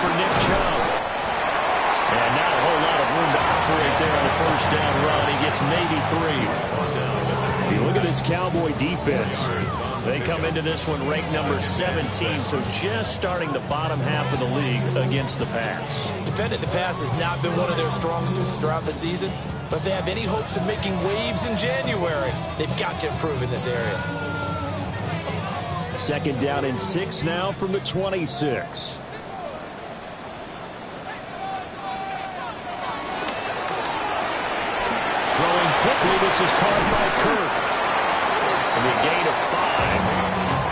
for Nick Chubb. And not a whole lot of room to operate there on the first down run. He gets maybe 3. You look at this Cowboy defense. They come into this one ranked number 17, so just starting the bottom half of the league against the pass. Defending the pass has not been one of their strong suits throughout the season, but if they have any hopes of making waves in January, they've got to improve in this area. Second down and 6 now from the 26. Throwing quickly, this is caught by Kirk. And a gain of 5.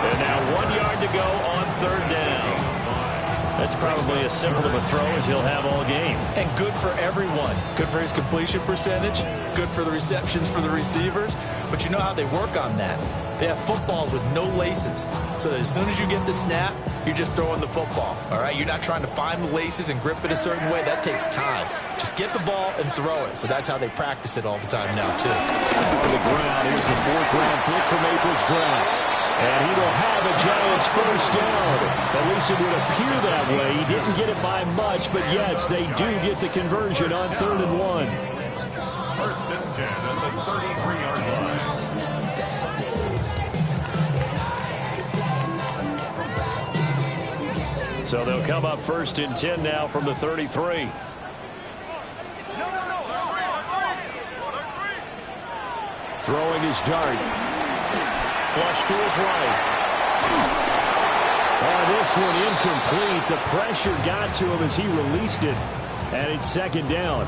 And now 1 yard to go on third down. That's probably as simple of a throw as he'll have all game. And good for everyone. Good for his completion percentage. Good for the receptions for the receivers. But you know how they work on that. They have footballs with no laces. So that as soon as you get the snap, you're just throwing the football. All right? You're not trying to find the laces and grip it a certain way. That takes time. Just get the ball and throw it. So that's how they practice it all the time now, too. On the ground, here's the 4th-round pick from April's draft. And he will have a Giants first down. At least it would appear that way. He didn't get it by much, but yes, they do get the conversion on 3rd and 1. First and 10 at the 33-yard line. So they'll come up first and 10 now from the 33. Throwing his dart. Flush to his right. This one incomplete. The pressure got to him as he released it. And it's second down.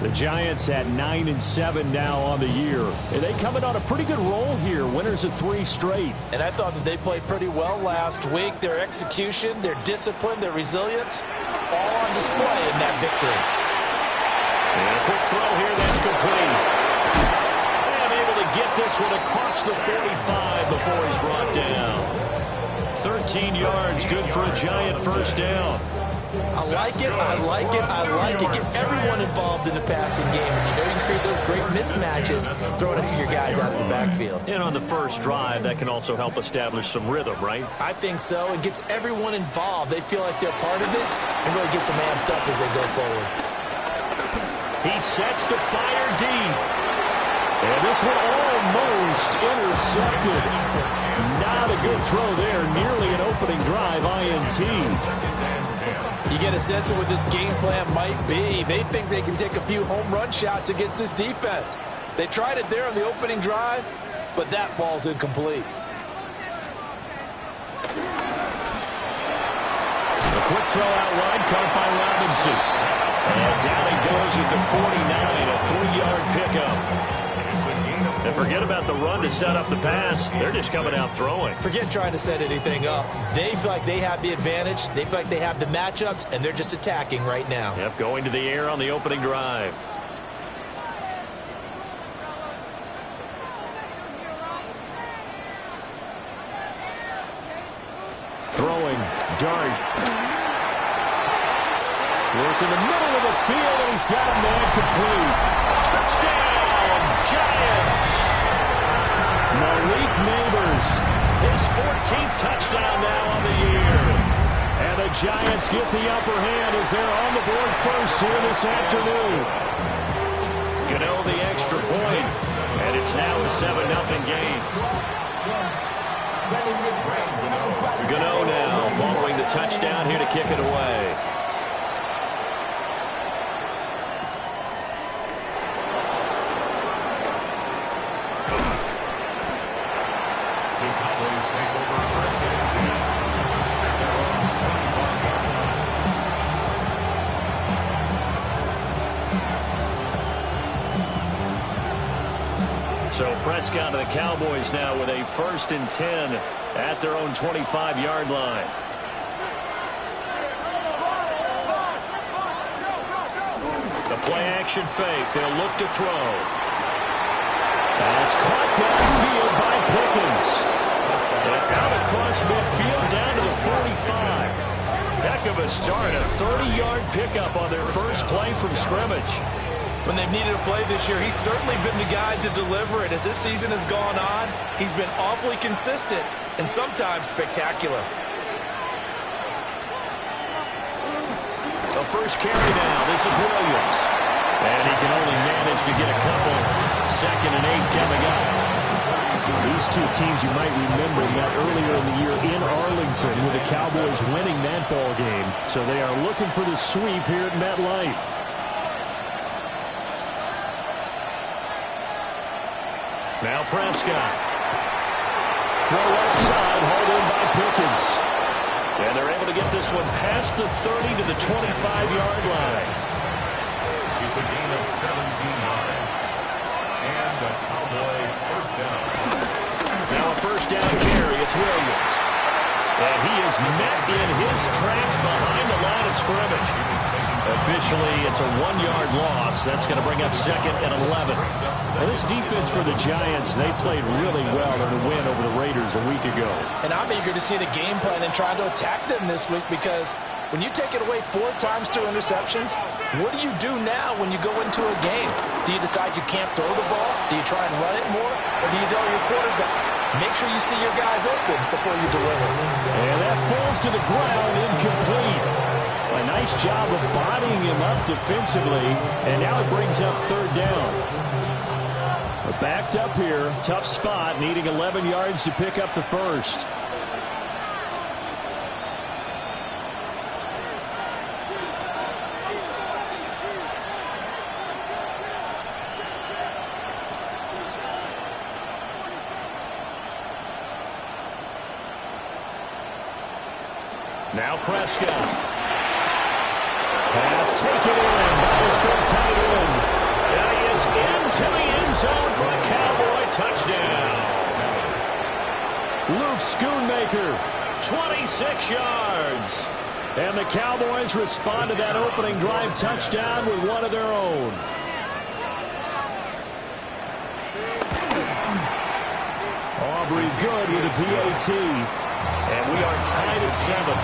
The Giants at 9-7 now on the year. And they coming on a pretty good roll here. Winners of 3 straight. And I thought that they played pretty well last week. Their execution, their discipline, their resilience, all on display in that victory. And a quick throw here. That's complete. Get this one across the 45 before he's brought down. 13 yards, good for a Giant first down. I like it, I like it, I like it. Get everyone involved in the passing game. And you know you can create those great mismatches throwing it to your guys out of the backfield. And on the first drive, that can also help establish some rhythm, right? I think so. It gets everyone involved. They feel like they're part of it and really gets them amped up as they go forward. He sets to fire deep. And this one almost intercepted. Not a good throw there. Nearly an opening drive INT. You get a sense of what this game plan might be. They think they can take a few home run shots against this defense. They tried it there on the opening drive, but that ball's incomplete. A quick throw out wide, caught by Robinson. And down he goes at the 49, a 3-yard pickup. And forget about the run to set up the pass. They're just coming out throwing. Forget trying to set anything up. They feel like they have the advantage. They feel like they have the matchups, and they're just attacking right now. Yep, going to the air on the opening drive. Throwing, dart. Work in the middle of the field, and he's got a man complete. Touchdown, Giants! Malik Neighbors, his 14th touchdown now on the year. And the Giants get the upper hand as they're on the board first here this afternoon. Gano the extra point, and it's now a 7-0 game. Gano now following the touchdown here to kick it away. So Prescott and the Cowboys now with a 1st and 10 at their own 25-yard line. The play-action fake. They'll look to throw. That's caught downfield by Pickens. And out across midfield down to the 45. Heck of a start. A 30-yard pickup on their first play from scrimmage. When they've needed a play this year, he's certainly been the guy to deliver it. As this season has gone on, he's been awfully consistent and sometimes spectacular. A first carry now. This is Williams. And he can only manage to get a couple. 2nd and 8 coming up. These two teams, you might remember, met earlier in the year in Arlington with the Cowboys winning that ball game. So they are looking for the sweep here at MetLife. Now Prescott. Throw left side, hauled in by Pickens. And they're able to get this one past the 30 to the 25-yard line. It's a gain of 17 yards. And a Cowboy first down. Now a first down carry. It's Williams. And he is met in his tracks behind the line of scrimmage. Officially, it's a 1-yard loss. That's going to bring up 2nd and 11. Now, this defense for the Giants, they played really well in the win over the Raiders a week ago. And I'm eager to see the game plan and try to attack them this week, because when you take it away 4 times through interceptions, what do you do now when you go into a game? Do you decide you can't throw the ball? Do you try and run it more? Or do you tell your quarterback, make sure you see your guys open before you deliver? And that falls to the ground, incomplete. A nice job of bodying him up defensively, and now it brings up 3rd down. We're backed up here, tough spot, needing 11 yards to pick up the first. Now Prescott. Pass taken in by his big tight end. And he is into the end zone for a Cowboy touchdown. Luke Schoonmaker, 26 yards. And the Cowboys respond to that opening drive touchdown with one of their own. Aubrey good with a PAT. And we are tied at 7.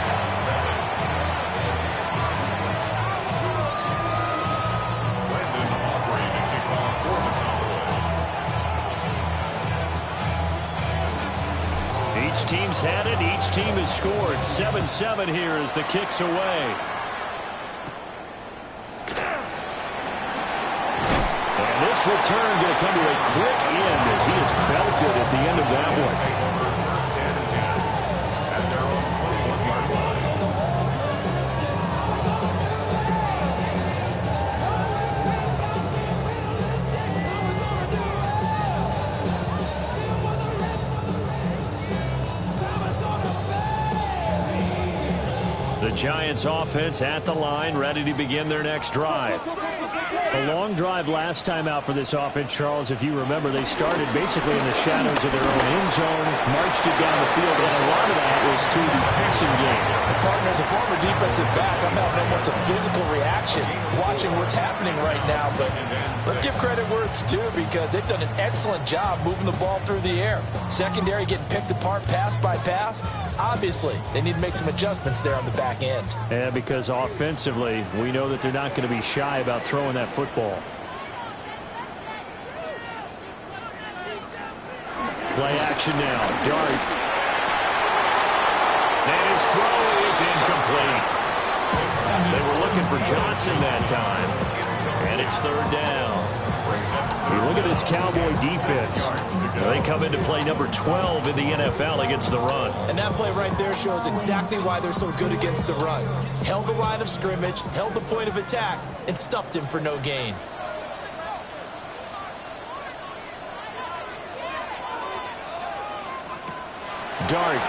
Each team's had it. Each team has scored. 7-7 here as the kick's away. And this return going to come to a quick end as he is belted at the end of that one. The Giants offense at the line, ready to begin their next drive. A long drive last time out for this offense, Charles. If you remember, they started basically in the shadows of their own end zone, marched it down the field, and a lot of that was through the passing game. Partner, as a former defensive back, I'm having almost a physical reaction watching what's happening right now. But let's give credit where it's due, because they've done an excellent job moving the ball through the air. Secondary getting picked apart pass by pass. Obviously, they need to make some adjustments there on the back end. And because offensively, we know that they're not going to be shy about throwing that football. Play action now. Dart. And his throw is incomplete. They were looking for Johnson that time. And it's 3rd down. You look at this Cowboy defense. They come into play number 12 in the NFL against the run. And that play right there shows exactly why they're so good against the run. Held the line of scrimmage, held the point of attack, and stuffed him for no gain. Dart.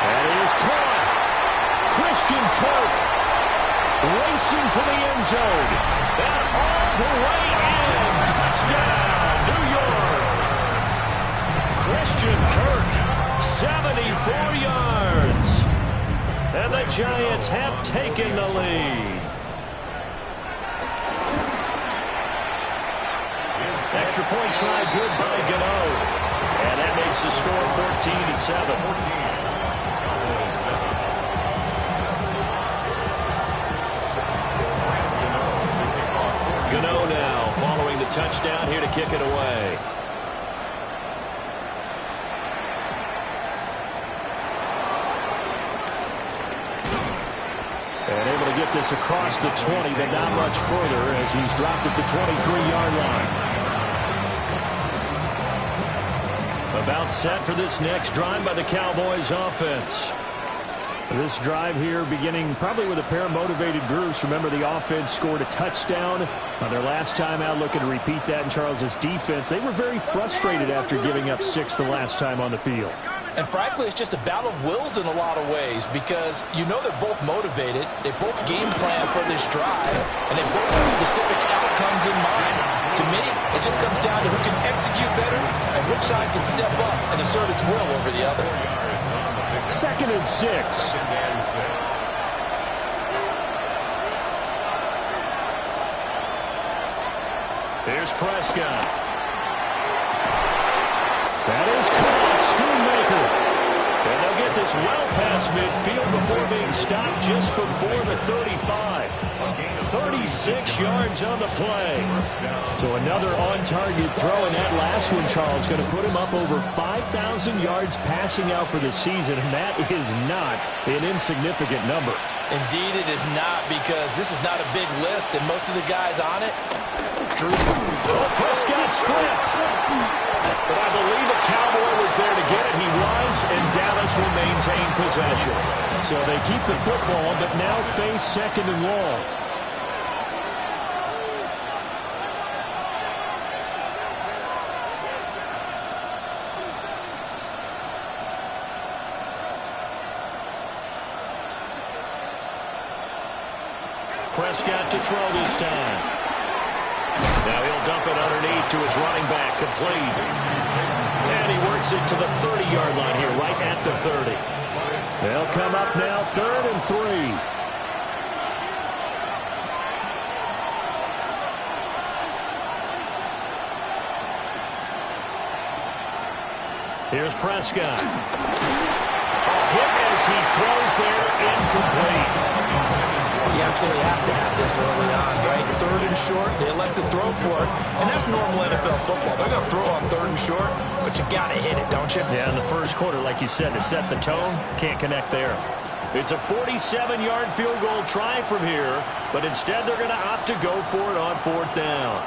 That is caught. Christian Kirk racing to the end zone. And all the way in. Touchdown, New York. Christian Kirk, 74 yards. And the Giants have taken the lead. Extra point try good by Gano. And that makes the score 14-7. Gano now following the touchdown here to kick it away. this across the 20, but not much further as he's dropped at the 23-yard line. About set for this next drive by the Cowboys offense. This drive here beginning probably with a pair of motivated groups. Remember, the offense scored a touchdown on their last time out, looking to repeat that in Charles's defense. They were very frustrated after giving up 6 the last time on the field. And frankly, it's just a battle of wills in a lot of ways because you know they're both motivated. They both game plan for this drive, and they both have specific outcomes in mind. To me, it just comes down to who can execute better and which side can step up and assert its will over the other. 2nd and 6. Here's Prescott. That is caught. Schoonmaker. And they'll get this well past midfield before being stopped just before the 35. 36 yards on the play. So another on-target throw, and that last one, Charles, going to put him up over 5,000 yards passing out for the season, and that is not an insignificant number. Indeed, it is not, because this is not a big list, and most of the guys on it, Drew. Oh, Prescott stripped. But I believe a Cowboy was there to get it. He was, and Dallas will maintain possession. So they keep the football, but now face 2nd and long. Prescott to throw this time. Now he'll dump it underneath to his running back, complete. And he works it to the 30-yard line here, right at the 30. They'll come up now, 3rd and 3. Here's Prescott. A hit as he throws there, incomplete. You absolutely have to have this early on, right? 3rd and short, they elect to throw for it, and that's normal NFL football. They're going to throw on 3rd and short, but you've got to hit it, don't you? Yeah, in the first quarter, like you said, to set the tone, can't connect there. It's a 47-yard field goal try from here, but instead they're going to opt to go for it on 4th down.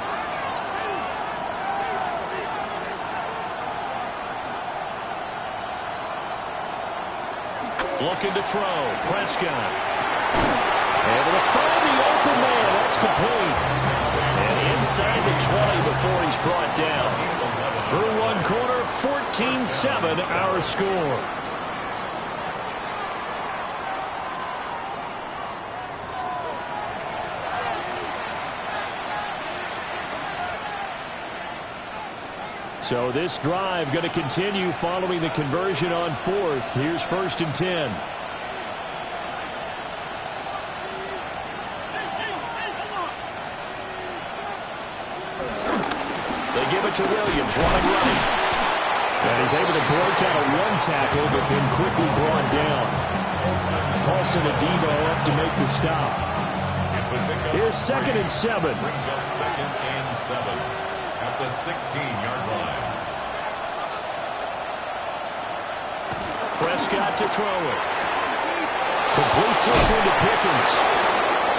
Looking to throw, Prescott. Able to find the open man. That's complete. And inside the 20 before he's brought down. Through one quarter, 14-7 our score. So this drive going to continue following the conversion on 4th. Here's 1st and 10. Give it to Williams, running right. And he's able to break out a one tackle, but then quickly brought down. Paulson and Debo up to make the stop. Here's 2nd and 7. Brings up 2nd and 7 at the 16-yard line. Prescott to throw it. Completes this one to Pickens.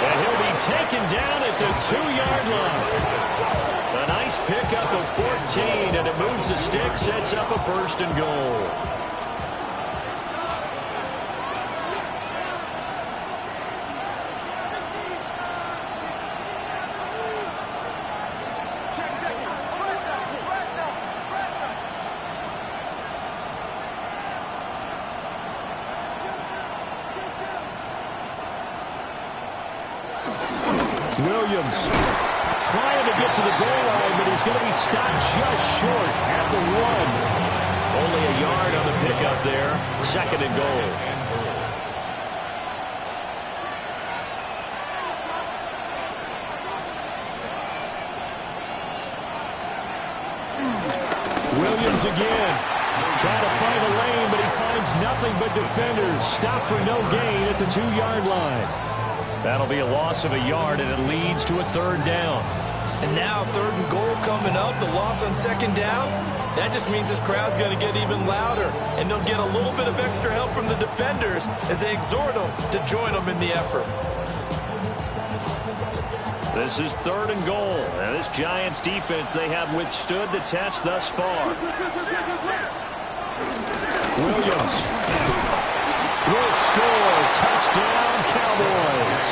And he'll be taken down at the 2-yard line. A nice pickup of 14, and it moves the stick, sets up a 1st and goal. Williams trying to get to the goal line, but he's going to be stopped just short at the 1. Only a yard on the pickup there. 2nd and goal. Williams again. Trying to find a lane, but he finds nothing but defenders. Stop for no gain at the 2-yard line. That'll be a loss of a yard, and it leads to a 3rd down. And now 3rd and goal coming up, the loss on 2nd down. That just means this crowd's going to get even louder, and they'll get a little bit of extra help from the defenders as they exhort them to join them in the effort. This is 3rd and goal. And this Giants defense, they have withstood the test thus far. Williams will score. Touchdown, Cowboys.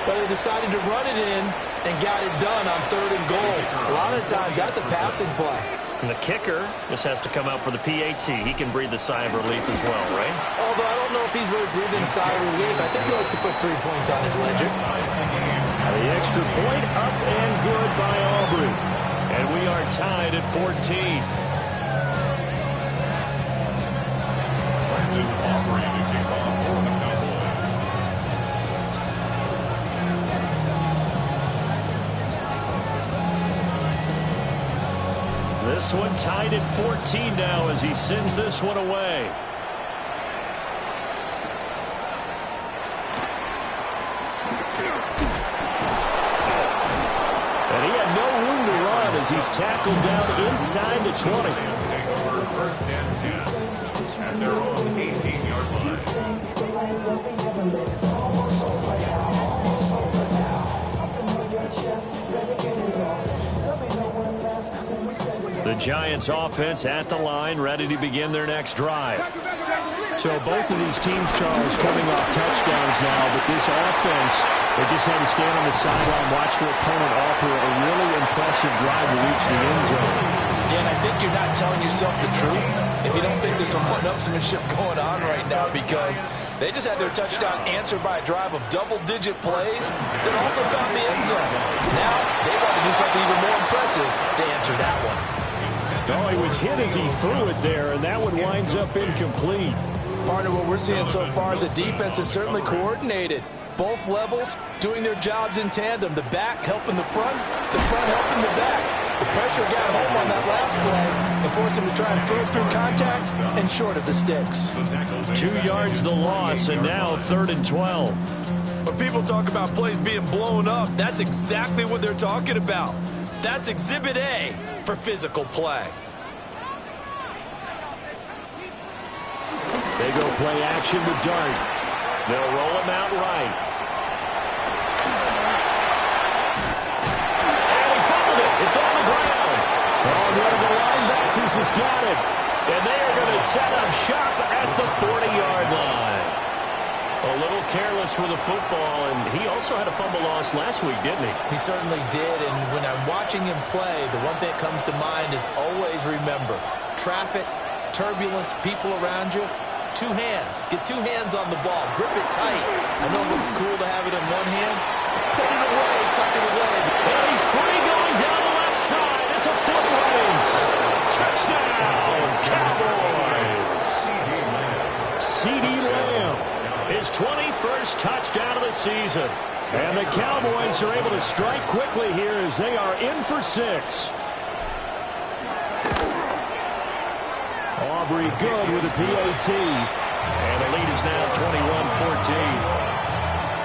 But they decided to run it in and got it done on 3rd and goal. A lot of times that's a passing play. And the kicker just has to come out for the PAT. He can breathe a sigh of relief as well, right? Although I don't know if he's really breathing a sigh of relief. I think he likes to put 3 points on his ledger. The extra point up and good by Aubrey. And we are tied at 14. Brandon Aubrey to kick off for the Cowboys. This one tied at 14 now as he sends this one away. And he had no room to run as he's tackled down inside the 20. Giants take over 1st and 10 at their own 18-yard line. The Giants offense at the line, ready to begin their next drive. So both of these teams, Charles, coming off touchdowns now, but this offense, they just had to stand on the sideline, watch their opponent offer a really impressive drive to reach the end zone. Yeah, and I think you're not telling yourself the truth if you don't think there's some one-upsmanship going on right now, because they just had their touchdown answered by a drive of double-digit plays that also found the end zone. Now they want to do something even more impressive to answer that one. Oh, he was hit as he threw it there, and that one winds up incomplete. Partner, what we're seeing so far is the defense is certainly coordinated. Both levels doing their jobs in tandem. The back helping the front helping the back. The pressure got home on that last play and forced him to try and throw it through contact and short of the sticks. 2 yards the loss, and now 3rd and 12. When people talk about plays being blown up, that's exactly what they're talking about. That's Exhibit A for physical play. They go play action with Dart. They'll roll him out right. And he fumbled it. It's on the ground. Oh, one of the linebackers has got it. And they are going to set up shop at the 40-yard line. A little careless with the football, and he also had a fumble loss last week, didn't he? He certainly did, and when I'm watching him play, the one thing that comes to mind is always remember, traffic, turbulence, people around you, 2 hands. Get 2 hands on the ball. Grip it tight. I know it looks cool to have it in one hand. Put it away. Tuck it away. And he's free going down the left side. It's a foot race. Touchdown, Cowboys. CeeDee Lamb. His 21st touchdown of the season. And the Cowboys are able to strike quickly here as they are in for 6. Aubrey good with the PAT. And the lead is now 21-14.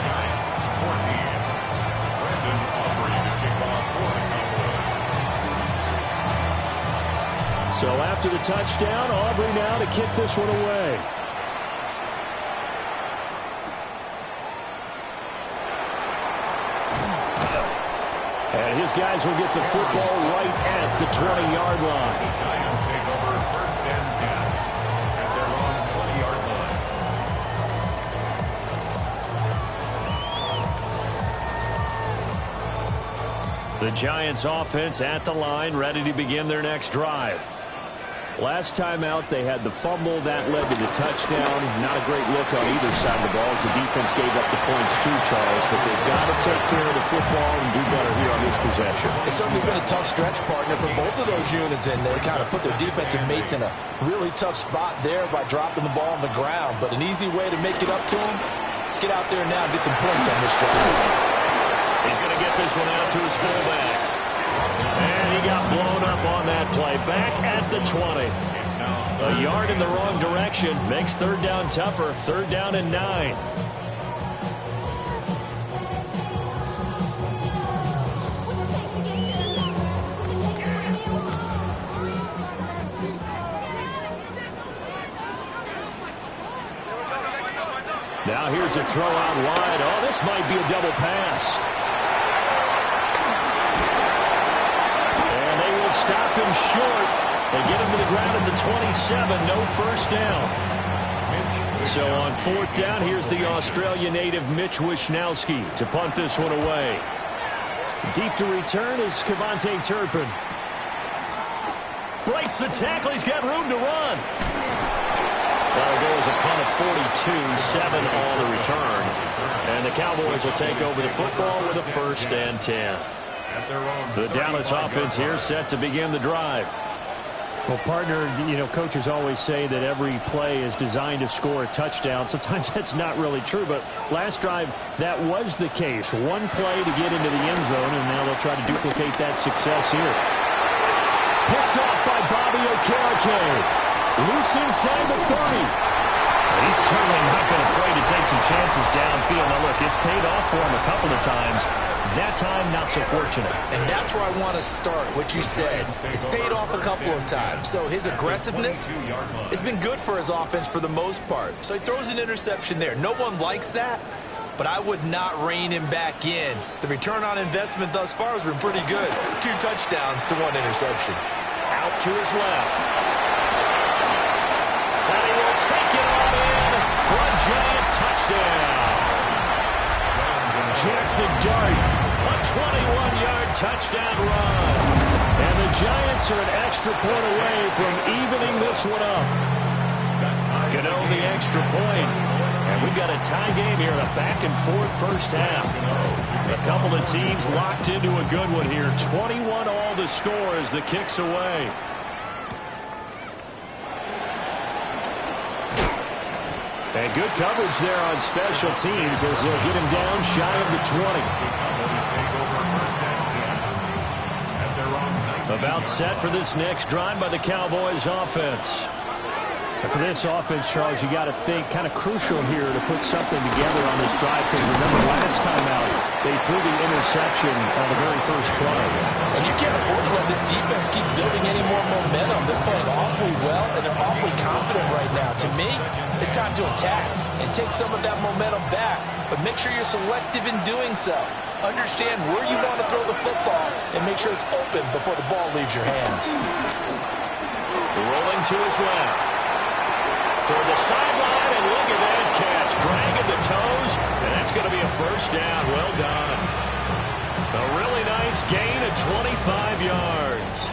Giants 14. Brandon Aubrey to kick off for the Cowboys. So after the touchdown, Aubrey now to kick this one away. And his guys will get the football right at the 20-yard line. The Giants take over 1st and 10 at their own 20-yard line. The Giants offense at the line, ready to begin their next drive. Last time out, they had the fumble. That led to the touchdown. Not a great look on either side of the ball as the defense gave up the points too, Charles. But they've got to take care of the football and do better here on this possession. It's certainly been a tough stretch, partner, for both of those units, and they kind of put their defensive mates in a really tough spot there by dropping the ball on the ground. But an easy way to make it up to them, get out there now and get some points on this drive. He's going to get this one out to his fullback. And he got blown up on that play. Back at the 20. A yard in the wrong direction. Makes 3rd down tougher. 3rd down and 9. Now here's a throw out wide. Oh, this might be a double pass. And they will stop him short. They get him to the ground at the 27. No first down. So on fourth down, here's the Australia native Mitch Wishnowsky to punt this one away. Deep to return is Kevontae Turpin. Breaks the tackle. He's got room to run. That'll go as a punt of 42, 7 on the return. And the Cowboys will take over the football with a 1st and 10. The Dallas offense here set to begin the drive. Well, partner, coaches always say that every play is designed to score a touchdown. Sometimes that's not really true, but last drive, that was the case. One play to get into the end zone, and now they'll try to duplicate that success here. Picked off by Bobby Okereke. Loose inside the 30. He's certainly not been afraid to take some chances downfield. Now, look, it's paid off for him a couple of times. That time, not so fortunate. And that's where I want to start, what you said. It's paid off a couple of times. So his aggressiveness has been good for his offense for the most part. So he throws an interception there. No one likes that, but I would not rein him back in. The return on investment thus far has been pretty good. 2 touchdowns to 1 interception. Out to his left. And he will take it on in for a Giant touchdown. Jackson Dart, a 21-yard touchdown run. And the Giants are an extra point away from evening this one up. Gano the extra point. And we've got a tie game here in a back-and-forth first half. A couple of teams locked into a good one here. 21 all the score as the kick's away. And good coverage there on special teams as they'll get him down shy of the 20. About set for this next drive by the Cowboys offense. And for this offense, Charles, you got to think kind of crucial here to put something together on this drive, because remember last time out they threw the interception on the very first play. And you can't afford to let this defense keep building any more momentum. They're playing awfully well, and they're awfully confident right now. To me, it's time to attack and take some of that momentum back, but make sure you're selective in doing so. Understand where you want to throw the football and make sure it's open before the ball leaves your hands. Rolling to his left. Toward the sideline, and look at that catch. Dragging the toes, and that's going to be a first down. Well done. A really nice gain of 25 yards.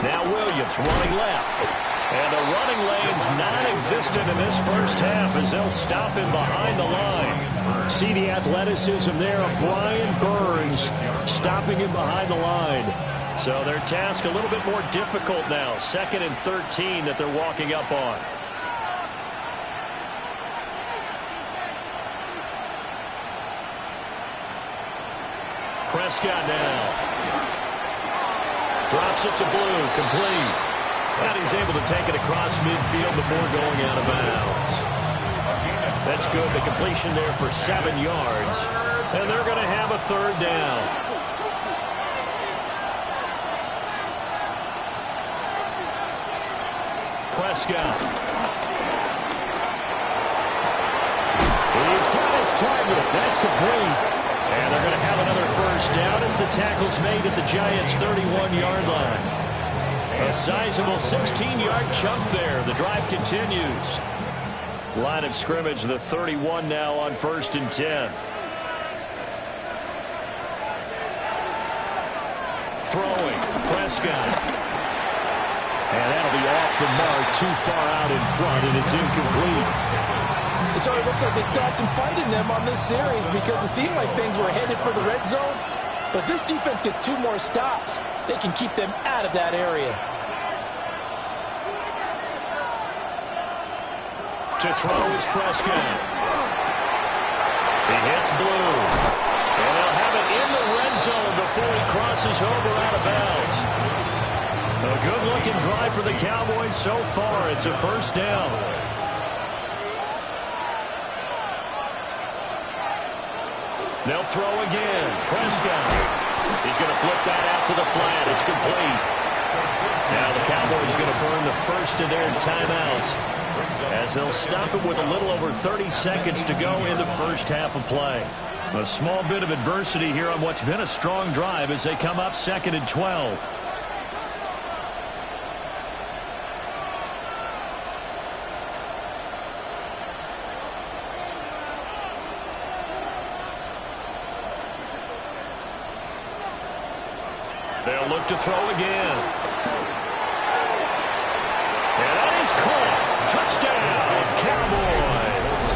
Now Williams running left. And the running lane's non-existent in this first half as they'll stop him behind the line. See the athleticism there of Brian Burns stopping him behind the line. So their task a little bit more difficult now. 2nd and 13 that they're walking up on. Prescott now. Drops it to Blue, complete. And he's able to take it across midfield before going out of bounds. That's good. The completion there for 7 yards. And they're going to have a 3rd down. Prescott. He's got his target. That's complete. And they're going to have another first down as the tackle's made at the Giants' 31-yard line. A sizable 16-yard chunk there. The drive continues. Line of scrimmage, the 31 now on 1st and 10. Throwing, Prescott. And that'll be off the mark, too far out in front, and it's incomplete. So it looks like they still have some fight in them on this series, because it seemed like things were headed for the red zone. But if this defense gets 2 more stops, they can keep them out of that area. To throw is Prescott. He hits Blue. And they'll have it in the red zone before he crosses over out of bounds. A good-looking drive for the Cowboys so far. It's a first down. They'll throw again. Prescott. He's going to flip that out to the flat. It's complete. Now the Cowboys are going to burn the first of their timeouts as they'll stop it with a little over 30 seconds to go in the first half of play. A small bit of adversity here on what's been a strong drive as they come up 2nd and 12. They'll look to throw again. And that is caught. Touchdown, Cowboys.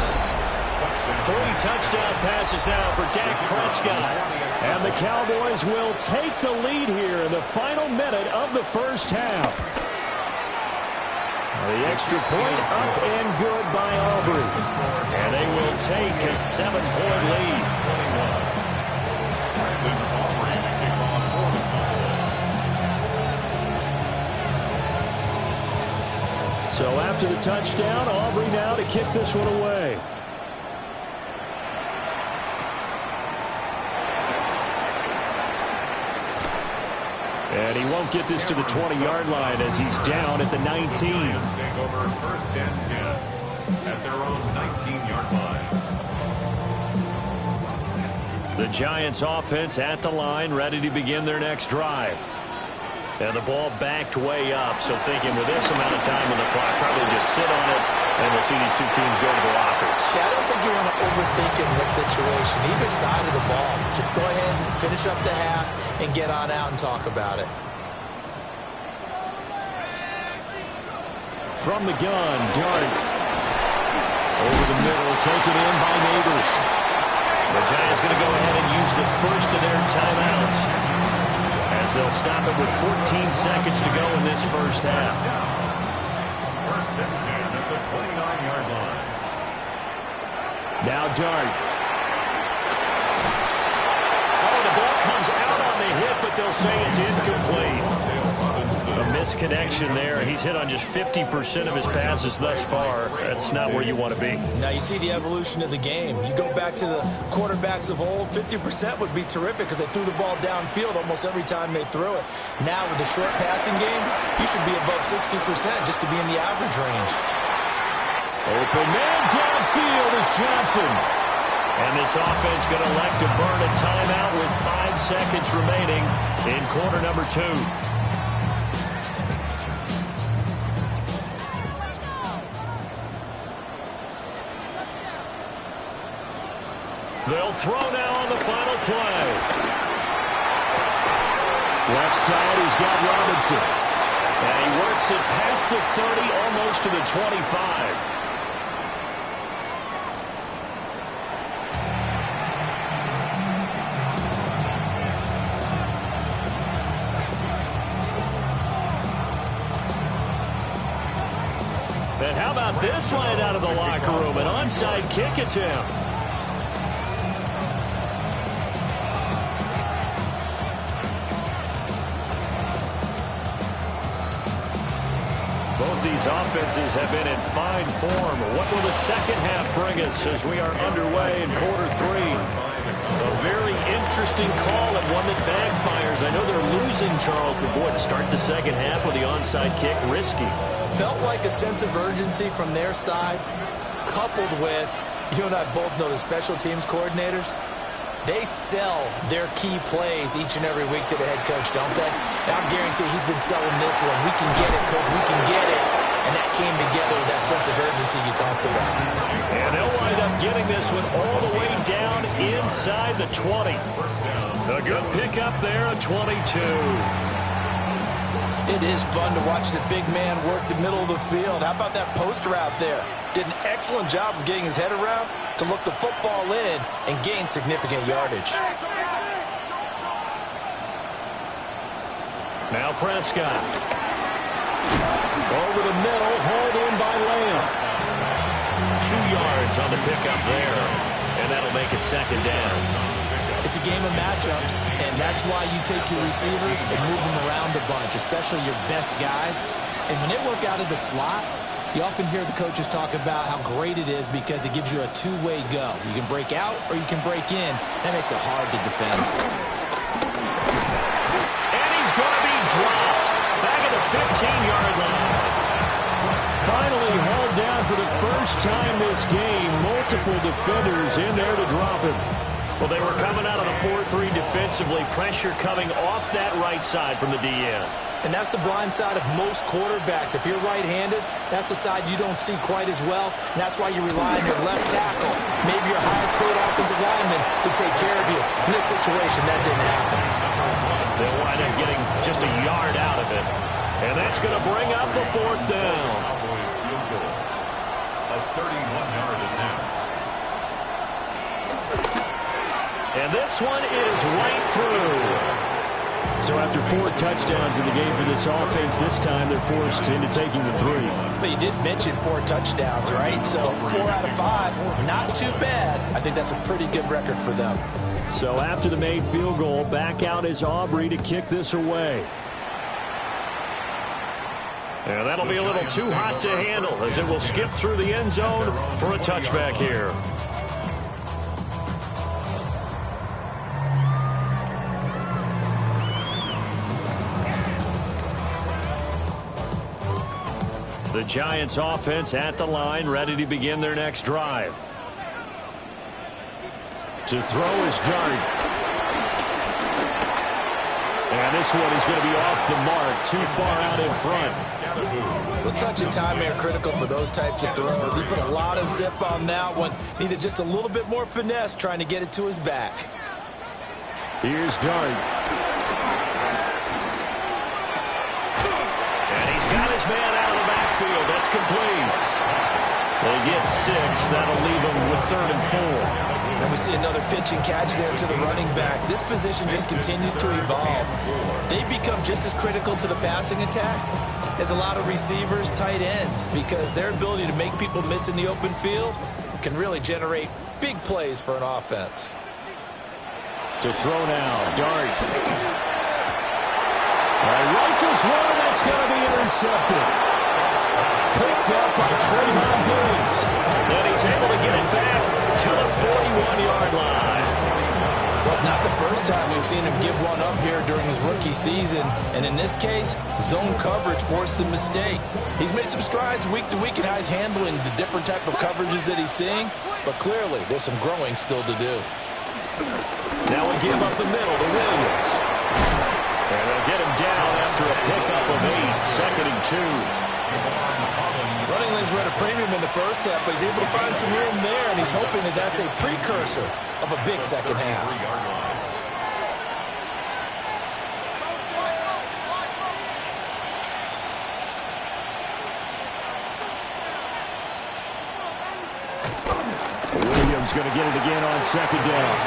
3 touchdown passes now for Dak Prescott. And the Cowboys will take the lead here in the final minute of the first half. The extra point up and good by Aubrey. And they will take a 7-point lead. So after the touchdown, Aubrey now to kick this one away. And he won't get this to the 20-yard line as he's down at the 19. Take over 1st and 10 at their own 19-yard line. The Giants offense at the line, ready to begin their next drive. And the ball backed way up, so thinking with this amount of time on the clock, probably just sit on it, and we'll see these two teams go to the lockers. Yeah, I don't think you want to overthink it in this situation. Either side of the ball. Just go ahead and finish up the half and get on out and talk about it. From the gun, Dart. Over the middle, taken in by Neighbors. The Giants going to go ahead and use the first of their timeouts, as they'll stop it with 14 seconds to go in this first half. 1st and 10 at the 29-yard line. Now Dart. Oh, the ball comes out on the hit, but they'll say it's incomplete. A misconnection there. He's hit on just 50% of his passes thus far. That's not where you want to be. Now you see the evolution of the game. You go back to the quarterbacks of old, 50% would be terrific because they threw the ball downfield almost every time they threw it. Now with the short passing game, you should be above 60% just to be in the average range. Open man downfield is Johnson. And this offense going to elect to burn a timeout with 5 seconds remaining in quarter number 2. They'll throw now on the final play. Left side, he's got Robinson. And he works it past the 30, almost to the 25. And how about this right out of the locker room? An onside kick attempt. Both these offenses have been in fine form. What will the second half bring us as we are underway in quarter 3? A very interesting call and one that backfires. I know they're losing, Charles, but boy, to start the second half with the onside kick, risky. Felt like a sense of urgency from their side, coupled with, you and I both know the special teams coordinators, they sell their key plays each and every week to the head coach, don't they? And I'm guaranteeing he's been selling this one. We can get it, coach, we can get it. And that came together with that sense of urgency you talked about. And they'll wind up getting this one all the way down inside the 20. A good pickup there, a 22. It is fun to watch the big man work the middle of the field. How about that post route there? Did an excellent job of getting his head around to look the football in and gain significant yardage. Now Prescott. Over the middle, hauled in by Lamb. 2 yards on the pickup there, and that'll make it second down. It's a game of matchups, and that's why you take your receivers and move them around a bunch, especially your best guys. And when they work out of the slot, You often hear the coaches talk about how great it is because it gives you a two-way go. You can break out or you can break in. That makes it hard to defend. And he's going to be dropped. Back at the 15-yard line. Finally hauled down for the first time this game. Multiple defenders in there to drop him. Well, they were coming out of the 4-3 defensively. Pressure coming off that right side from the DN. And that's the blind side of most quarterbacks. If you're right-handed, that's the side you don't see quite as well. And that's why you rely on your left tackle, maybe your highest-paid offensive lineman, to take care of you. In this situation, that didn't happen. They'll wind up getting just a yard out of it. And that's going to bring up a 4th down. Cowboys field goal. A 31-yard attempt. And this one is right through. So after 4 touchdowns in the game for this offense, this time they're forced into taking the 3. But you did mention 4 touchdowns, right? So 4 out of 5, not too bad. I think that's a pretty good record for them. So after the made field goal, back out is Aubrey to kick this away. And that'll be a little too hot to handle as it will skip through the end zone for a touchback here. The Giants offense at the line, ready to begin their next drive. To throw is Dart. And this one is going to be off the mark, too far out in front. The touch and time are critical for those types of throws. He put a lot of zip on that one. Needed just a little bit more finesse trying to get it to his back. Here's Dart. And he's got his man out of the backfield. That's complete. They get 6. That'll leave them with 3rd and 4. And we see another pitch and catch there to the running back. This position just continues to evolve. They become just as critical to the passing attack as a lot of receivers, tight ends, because their ability to make people miss in the open field can really generate big plays for an offense. To throw now, Dart. Rifles one, that's going to be intercepted. Picked up by Trayvon Diggs. And he's able to get it back to the 41-yard line. Well, it's not the first time we've seen him give one up here during his rookie season. And in this case, zone coverage forced the mistake. He's made some strides week to week in how he's handling the different type of coverages that he's seeing. But clearly, there's some growing still to do. Now we give up the middle to Williams. And they'll get him down after a pickup of 8, 2nd and 2. Running lanes were at a premium in the first half, but he's able to find some room there, and he's hoping that that's a precursor of a big second half. Williams going to get it again on 2nd down.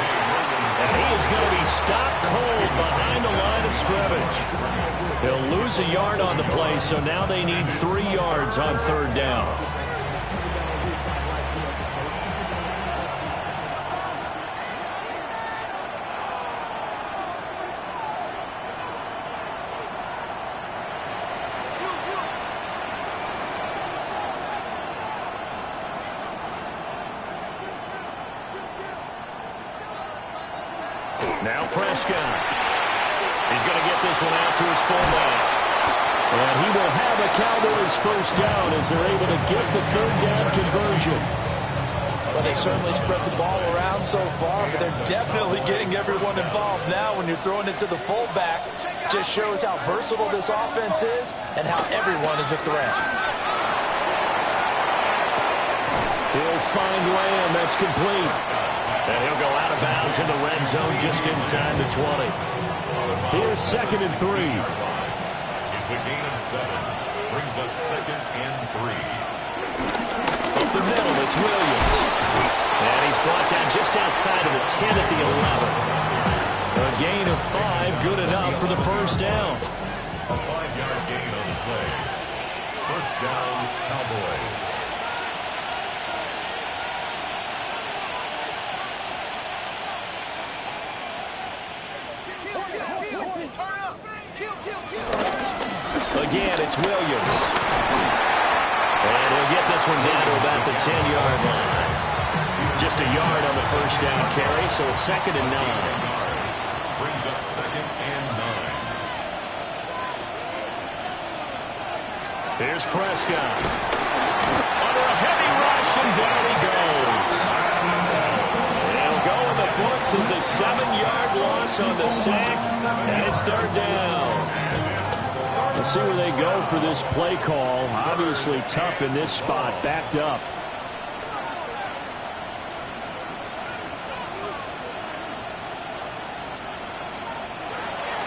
And he is going to be stopped cold behind the line of scrimmage. He'll lose a yard on the play, so now they need 3 yards on 3rd down. Now Prescott. He's going to get this one out to his fullback. And he will have a Cowboys first down as they're able to get the 3rd down conversion. Well, they certainly spread the ball around so far, but they're definitely getting everyone involved now when you're throwing it to the fullback. Just shows how versatile this offense is and how everyone is a threat. He'll find Lamb. That's complete. And he'll go out of bounds in the red zone just inside the 20. Here's 2nd and 3. It's a gain of 7. Brings up 2nd and 3. Up the middle, it's Williams. And he's brought down just outside of the 10 at the 11. A gain of 5, good enough for the first down. A 5-yard gain on the play. First down, Cowboys. Again, it's Williams. And he'll get this one down to about the 10-yard line. Just a yard on the first down carry, so it's 2nd and 9. Brings up 2nd and 9. Here's Prescott. Under a heavy rush, and down he goes. They'll go in the books as a 7-yard loss on the sack, and it's 3rd down. Let's see where they go for this play call. Obviously tough in this spot, backed up.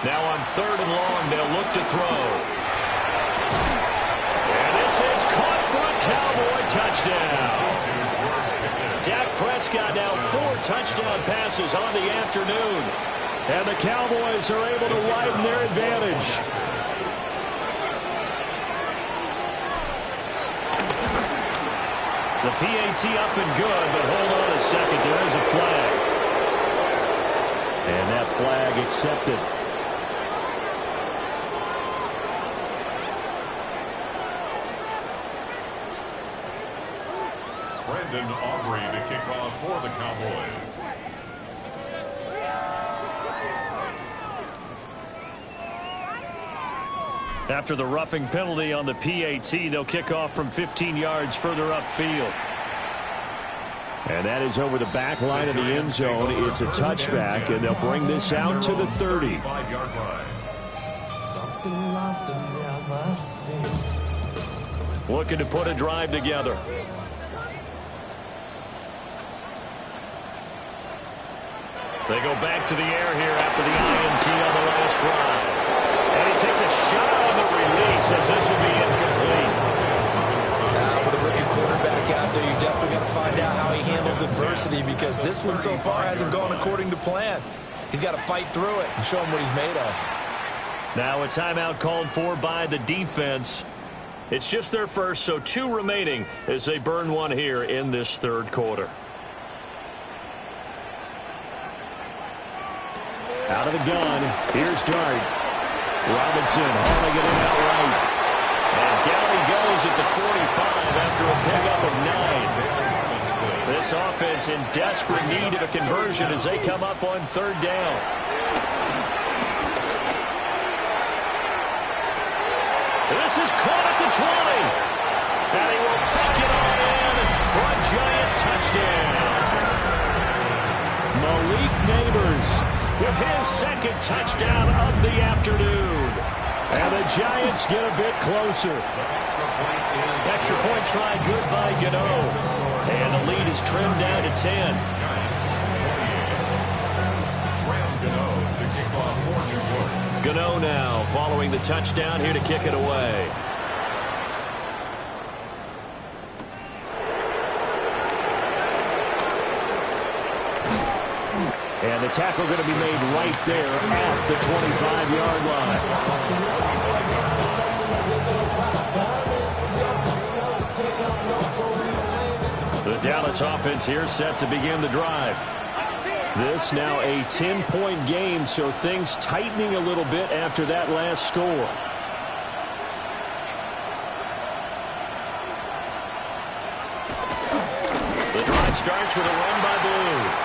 Now on 3rd and long, they'll look to throw. And this is caught for a Cowboy touchdown. Dak Prescott now 4 touchdown passes on the afternoon. And the Cowboys are able to widen their advantage. The PAT up and good, but hold on a second. There is a flag. And that flag accepted. Brendan Aubrey to kick off for the Cowboys. After the roughing penalty on the PAT, they'll kick off from 15 yards further upfield. And that is over the back line of the end zone. It's a touchback, and they'll bring this out to the 30. Looking to put a drive together. They go back to the air here after the INT on the last drive. And he takes a shot on the release as this will be incomplete. Now, with a rookie quarterback out there, you're definitely going to find out how he handles adversity, because this one so far hasn't gone according to plan. He's got to fight through it and show him what he's made of. Now a timeout called for by the defense. It's just their first, so 2 remaining as they burn one here in this 3rd quarter. Out of the gun, here's Dart. Robinson hauling it in outright. And down he goes at the 45 after a pickup of 9. This offense in desperate need of a conversion as they come up on 3rd down. This is caught at the 20. And he will take it on in for a giant touchdown. Malik Neighbors with his 2nd touchdown of the afternoon. And the Giants get a bit closer. Extra point try good by Gano. And the lead is trimmed down to 10. Gano now following the touchdown here to kick it away. And the tackle going to be made right there at the 25-yard line. The Dallas offense here set to begin the drive. This now a 10-point game, so things tightening a little bit after that last score. The drive starts with a run by Blue.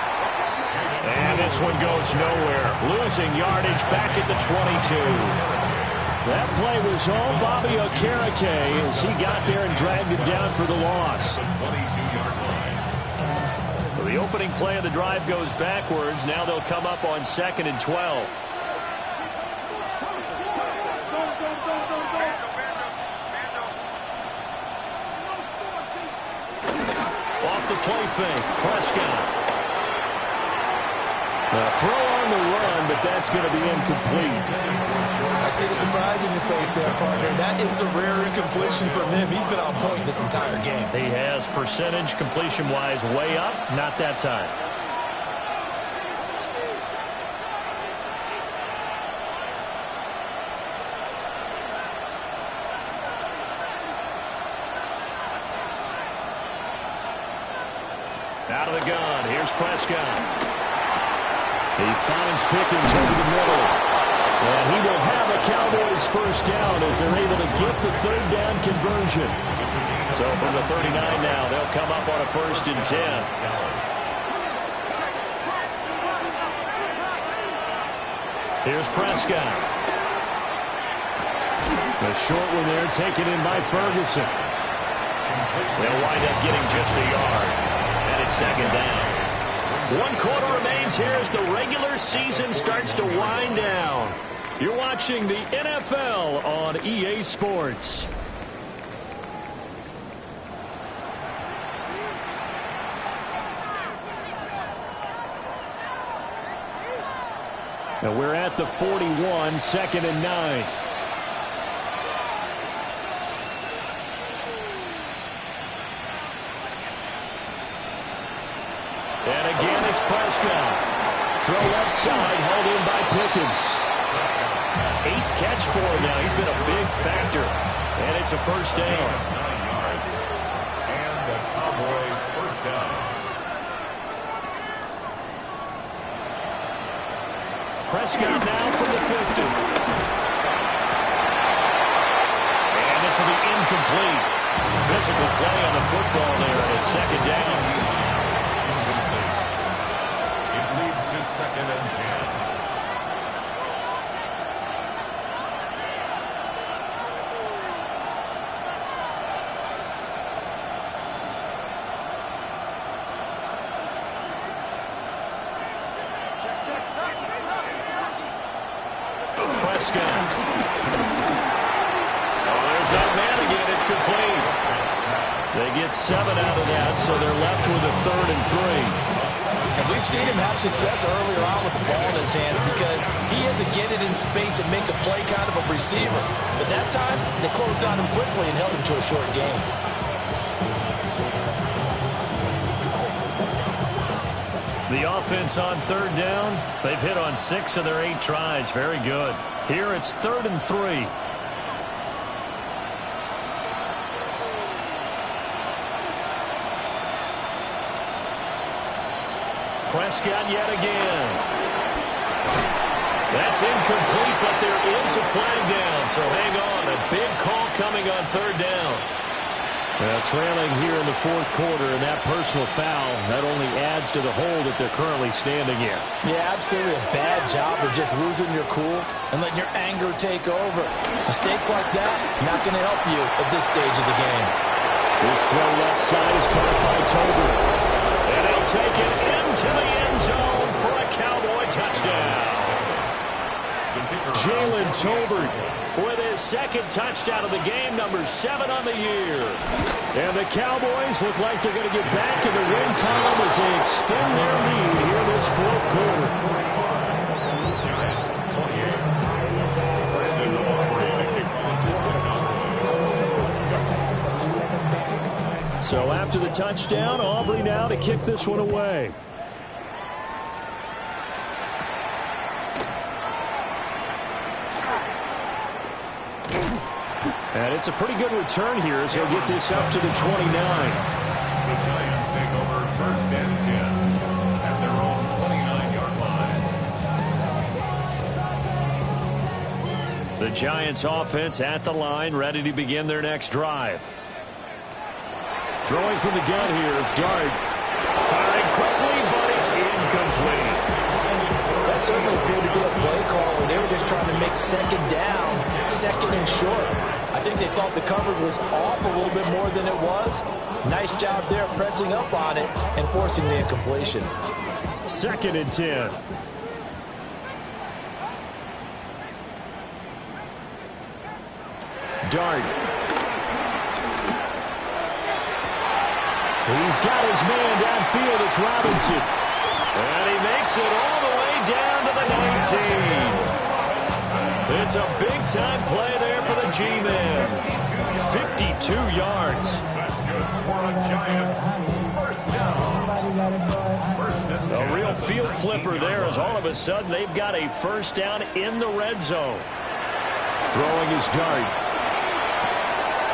And this one goes nowhere. Losing yardage back at the 22. That play was all Bobby Okereke as he got there and dragged him down for the loss. So the opening play of the drive goes backwards. Now they'll come up on 2nd and 12. Off the play fake, Prescott. Throw on the run, but that's going to be incomplete. I see the surprise in your face there, partner. That is a rare incompletion from him. He's been on point this entire game. He has percentage completion-wise way up, not that time. Out of the gun, here's Prescott. He finds Pickens over the middle. And he will have a Cowboys first down as they're able to get the third down conversion. So from the 39 now, they'll come up on a 1st and 10. Here's Prescott. The short one there taken in by Ferguson. They'll wind up getting just a yard. And it's 2nd down. 1 quarter remains here as the regular season starts to wind down. You're watching the NFL on EA Sports. And we're at the 41, 2nd and 9. And again, it's Prescott. Throw left side, hauled in by Pickens. 8th catch for him now. He's been a big factor. And it's a 1st down. 9 yards. And the Cowboy 1st down. Prescott now from the 50. And this will be incomplete. Physical play on the football there, and it's 2nd down. It leads to 2nd and 10. Prescott. Oh, there's that man again. It's complete. They get 7 out of that, so they're left with a 3rd and 3. And we've seen him have success earlier on with the ball in his hands because he isn't getting it in space and make a play kind of a receiver. But that time, they closed on him quickly and held him to a short gain. The offense on 3rd down, they've hit on 6 of their 8 tries. Very good. Here it's 3rd and 3. Prescott yet again. That's incomplete, but there is a flag down, so hang on. A big call coming on 3rd down. Trailing here in the 4th quarter, and that personal foul, that only adds to the hole that they're currently standing in. Yeah, absolutely a bad job of just losing your cool and letting your anger take over. Mistakes like that, not going to help you at this stage of the game. This throw left side is caught by Tolbert. And he'll take it into the end zone for a Cowboy touchdown. Jalen Tolbert with his 2nd touchdown of the game, number 7 on the year. And the Cowboys look like they're going to get back in the win column as they extend their lead here this 4th quarter. So after the touchdown, Aubrey now to kick this one away. And it's a pretty good return here as he'll get this up to the 29. The Giants take over 1st and 10 at their own 29-yard line. The Giants offense at the line, ready to begin their next drive. Throwing from the gun here, Dart. Firing quickly, but it's incomplete. That certainly appeared to be a play call where they were just trying to make 2nd down, 2nd and short. I think they thought the coverage was off a little bit more than it was. Nice job there pressing up on it and forcing the incompletion. 2nd and 10. Dart. He's got his man downfield. It's Robinson. And he makes it all the way down to the 19. It's a big-time play there for the G-Men. 52 yards. That's good for a Giants 1st down. 1st and 10. A real field flipper there as all of a sudden they've got a 1st down in the red zone. Throwing his Dart.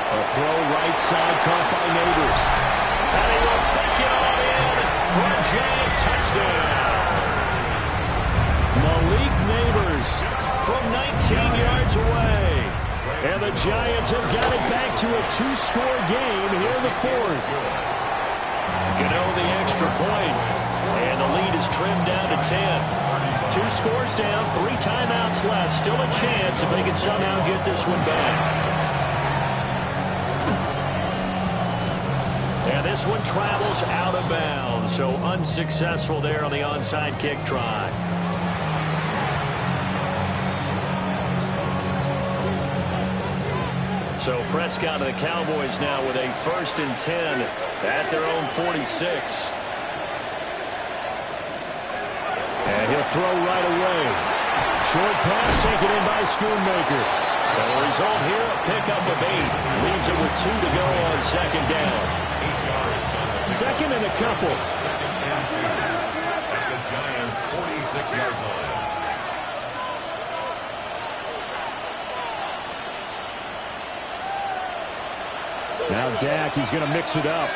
A throw right side caught by Neighbors. And he will take it all in for a giant touchdown. Malik Neighbors from 19 yards away. the Giants have got it back to a two-score game here in the fourth. Gano the extra point, and the lead is trimmed down to 10. 2 scores down, 3 timeouts left. Still a chance if they can somehow get this one back. And this one travels out of bounds, so unsuccessful there on the onside kick try. So Prescott and the Cowboys now with a 1st and 10 at their own 46. And he'll throw right away. Short pass taken in by Schoonmaker. The result here, a pickup of 8. Leaves it with 2 to go on 2nd down. 2nd and a couple. 2nd and 2 at the Giants' 46-yard line. Now Dak, he's going to mix it up.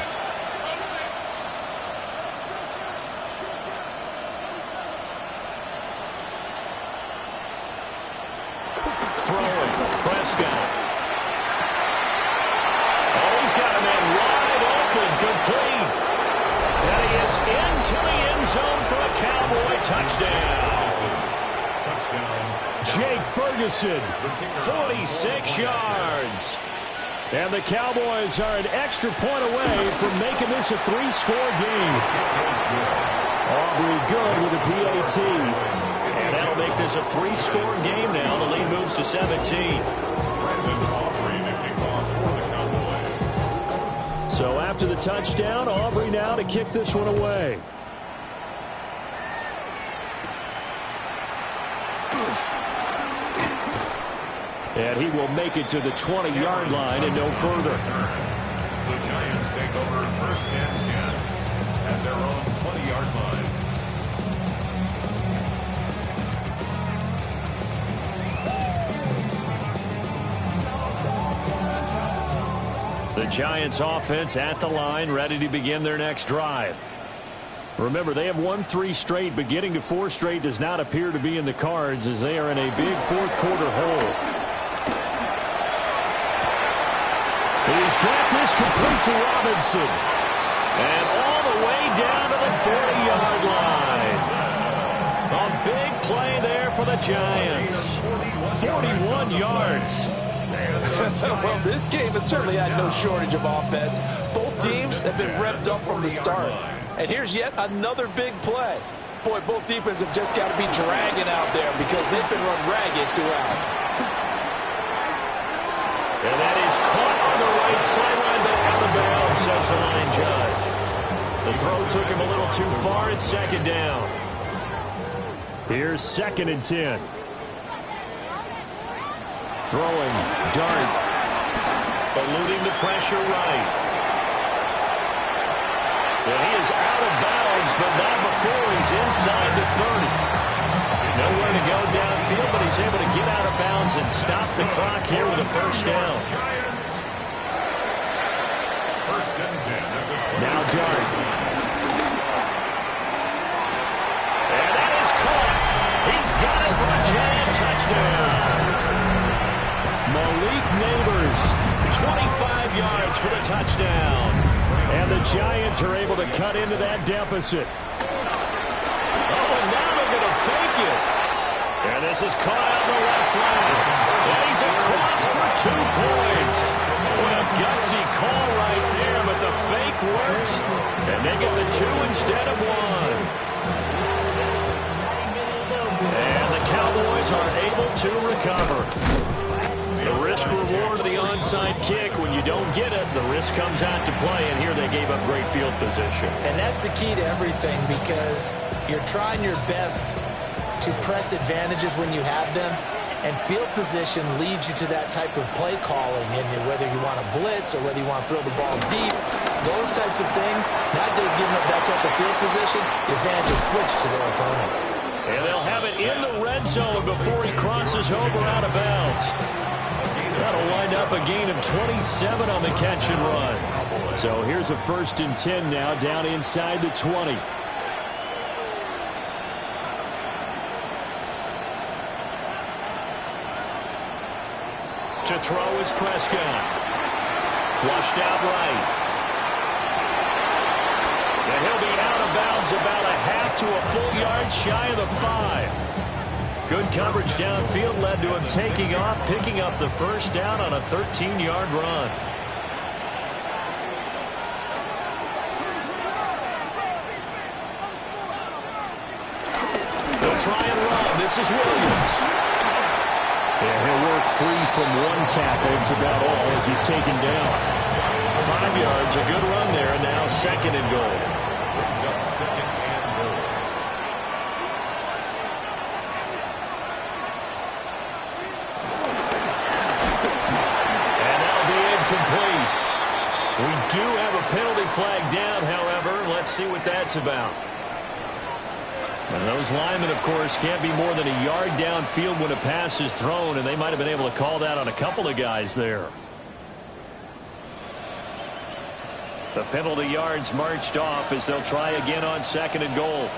Throwing, Prescott. Oh, he's got a man wide open, complete. And he is into the end zone for a Cowboy touchdown. Jake Ferguson. 46 yards. And the Cowboys are an extra point away from making this a 3-score game. Aubrey good with a PAT. And that'll make this a 3-score game now. The lead moves to 17. So after the touchdown, Aubrey now to kick this one away. And he will make it to the 20-yard line and no further. The Giants take over 1st and 10 at their own 20-yard line. The Giants offense at the line, ready to begin their next drive. Remember, they have won 3 straight, but getting to 4 straight does not appear to be in the cards as they are in a big fourth-quarter hole. He's got this complete to Robinson. And all the way down to the 40-yard line. A big play there for the Giants. 41 yards. Well, this game has certainly had no shortage of offense. Both teams have been revved up from the start. And here's yet another big play. Boy, both defenses have just got to be dragging out there because they've been run ragged throughout. And that is caught on the right sideline, but out of bounds, says the line judge. The throw took him a little too far. It's 2nd down. Here's 2nd and 10. Throwing, dart. Eluding the pressure right. And he is out of bounds, but not before he's inside the 30. Nowhere to go downfield, but he's able to get out of bounds and stop the clock here with a 1st down. Now Dart. And that is caught. He's got it for a Giant touchdown. Malik Neighbors, 25 yards for the touchdown. and the Giants are able to cut into that deficit. Oh, and now they're going to fake it. And this is caught out in the left flank. And he's across for 2 points. What a gutsy call right there, but the fake works. And they get the 2 instead of 1. And the Cowboys are able to recover. The risk-reward of the onside kick. When you don't get it, the risk comes out to play, and here they gave up great field position. And that's the key to everything, because you're trying your best to press advantages when you have them, and field position leads you to that type of play calling, and whether you want to blitz or whether you want to throw the ball deep, those types of things. Now they've given up that type of field position, the advantage is switched to their opponent. And they'll have it in the red zone before he crosses over out of bounds. That'll wind up a gain of 27 on the catch and run. So here's a 1st and 10 now, down inside the 20. To throw is Prescott. Flushed out right. And he'll be out of bounds about a half to a full yard shy of the 5. Good coverage downfield led to him taking off, picking up the first down on a 13-yard run. They'll try and run. This is Williams. Yeah, he'll work free from one tackle. It's about all as he's taken down. 5 yards, a good run there, and now 2nd and goal. Brings up 2nd and goal. And that'll be incomplete. We do have a penalty flag down, however. Let's see what that's about. And those linemen, of course, can't be more than a yard downfield when a pass is thrown, and they might have been able to call that on a couple of guys there. The penalty yards marched off as they'll try again on 2nd and goal.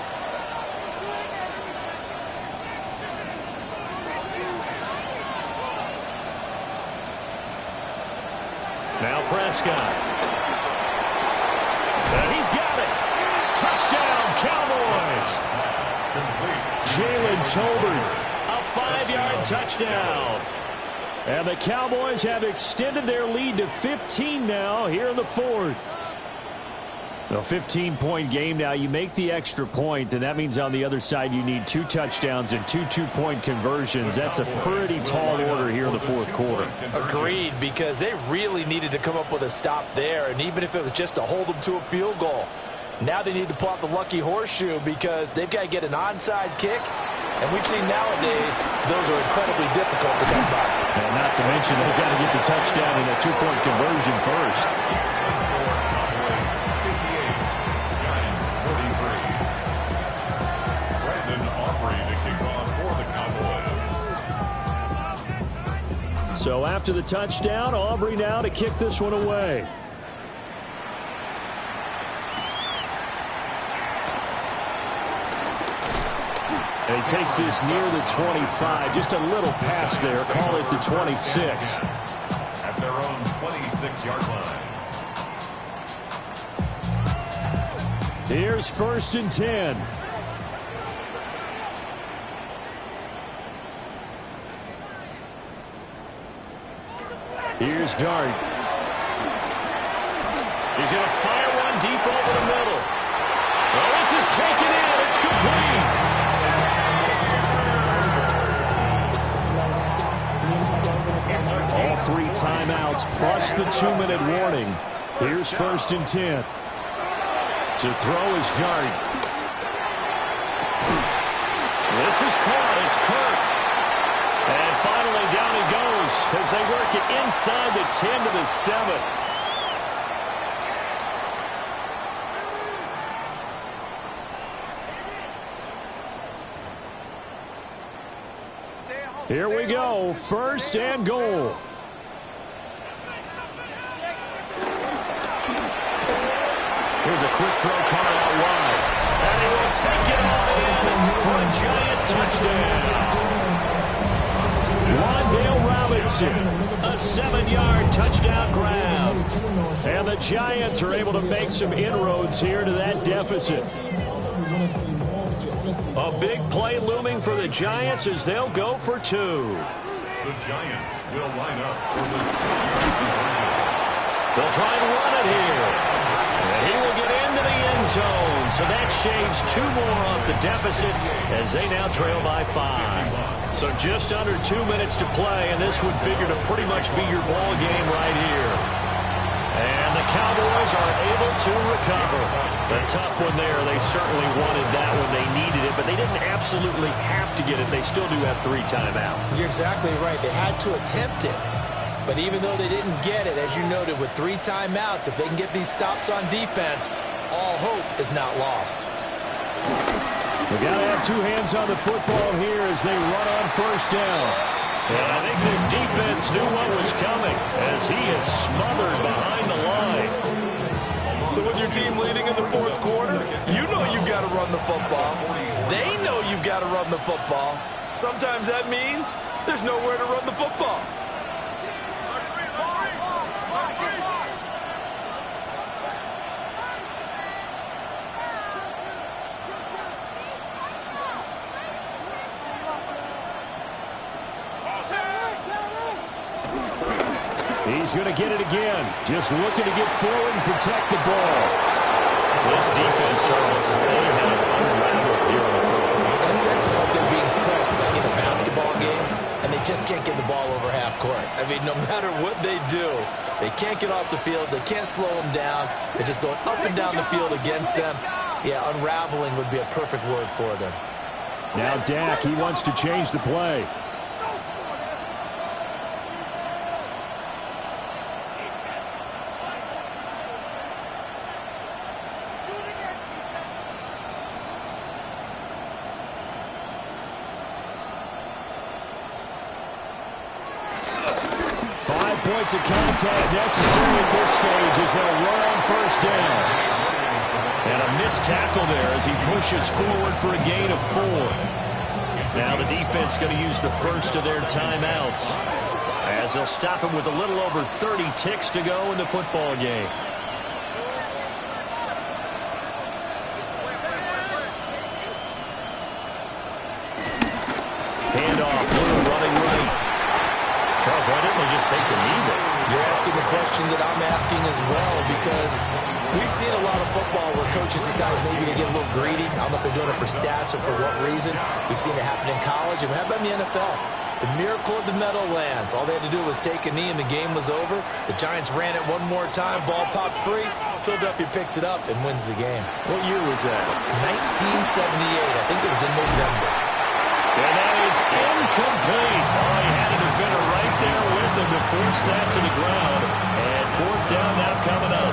Now Prescott. And he's got it. Touchdown, Cowboys. Jalen Tolbert, a 5-yard touchdown. And the Cowboys have extended their lead to 15 now here in the 4th. A 15-point game now. You make the extra point, and that means on the other side you need 2 touchdowns and 2 two-point conversions. That's a pretty tall order here in the 4th quarter. Agreed, because they really needed to come up with a stop there, and even if it was just to hold them to a field goal. Now they need to pull out the lucky horseshoe because they've got to get an onside kick. And we've seen nowadays those are incredibly difficult to come by. And not to mention they've got to get the touchdown and a 2-point conversion first. Cowboys 58, Giants 43. Brandon Aubrey to kick off for the Cowboys. So after the touchdown, Aubrey now to kick this one away. And he takes this near the 25. Just a little pass there. Call it the 26. At their own 26-yard line. Here's 1st and 10. Here's Dart. He's going to fire one deep over the middle. Well, this is taken in. It's complete. All 3 timeouts plus the 2-minute warning. Here's 1st and 10. To throw is Dart. This is caught. It's Kirk. And finally down he goes as they work it inside the 10 to the 7. Here we go. 1st and goal. Here's a quick throw caught out wide. And he will take it all in for a giant touchdown. Wandale Robinson, a 7-yard touchdown grab. And the Giants are able to make some inroads here to that deficit. A big play looming for the Giants as they'll go for 2. The Giants will line up for the 2-yard conversion. They'll try and run it here. And he will get into the end zone. So that shaves 2 more off the deficit as they now trail by 5. So just under 2 minutes to play, and this would figure to pretty much be your ball game right here. And the Cowboys are able to recover. A tough one there. They certainly wanted that when they needed it, but they didn't absolutely have to get it. They still do have 3 timeouts. You're exactly right. They had to attempt it. But even though they didn't get it, as you noted, with 3 timeouts, if they can get these stops on defense, all hope is not lost. We got to have 2 hands on the football here as they run on 1st down. And I think this defense knew what was coming as he is smothered behind the line. So with your team leading in the 4th quarter, you know you've got to run the football. They know you've got to run the football. Sometimes that means there's nowhere to run the football. He's going to get it again. Just looking to get forward and protect the ball. This defense, Charles, they have unraveled here on the field. In a sense, it's like they're being pressed like in a basketball game, and they just can't get the ball over half court. I mean, no matter what they do, they can't get off the field. They can't slow them down. They're just going up and down the field against them. Yeah, unraveling would be a perfect word for them. Now Dak, he wants to change the play. Points of contact necessary at this stage as they'll run on first down. And a missed tackle there as he pushes forward for a gain of 4. Now the defense going to use the first of their timeouts as they'll stop him with a little over 30 ticks to go in the football game. Handoff, Blue running right. Charles, why didn't they just take the knee there? You're asking the question that I'm asking as well, because we've seen a lot of football where coaches decide maybe to get a little greedy. I don't know if they're doing it for stats or for what reason. We've seen it happen in college, and how about in the NFL? The miracle of the Meadowlands. All they had to do was take a knee, and the game was over. The Giants ran it one more time. Ball popped free. Philadelphia picks it up and wins the game. What year was that? 1978. I think it was in November. And that is incomplete. Oh, he had a defender right there with him to force that to the ground. And fourth down now coming up.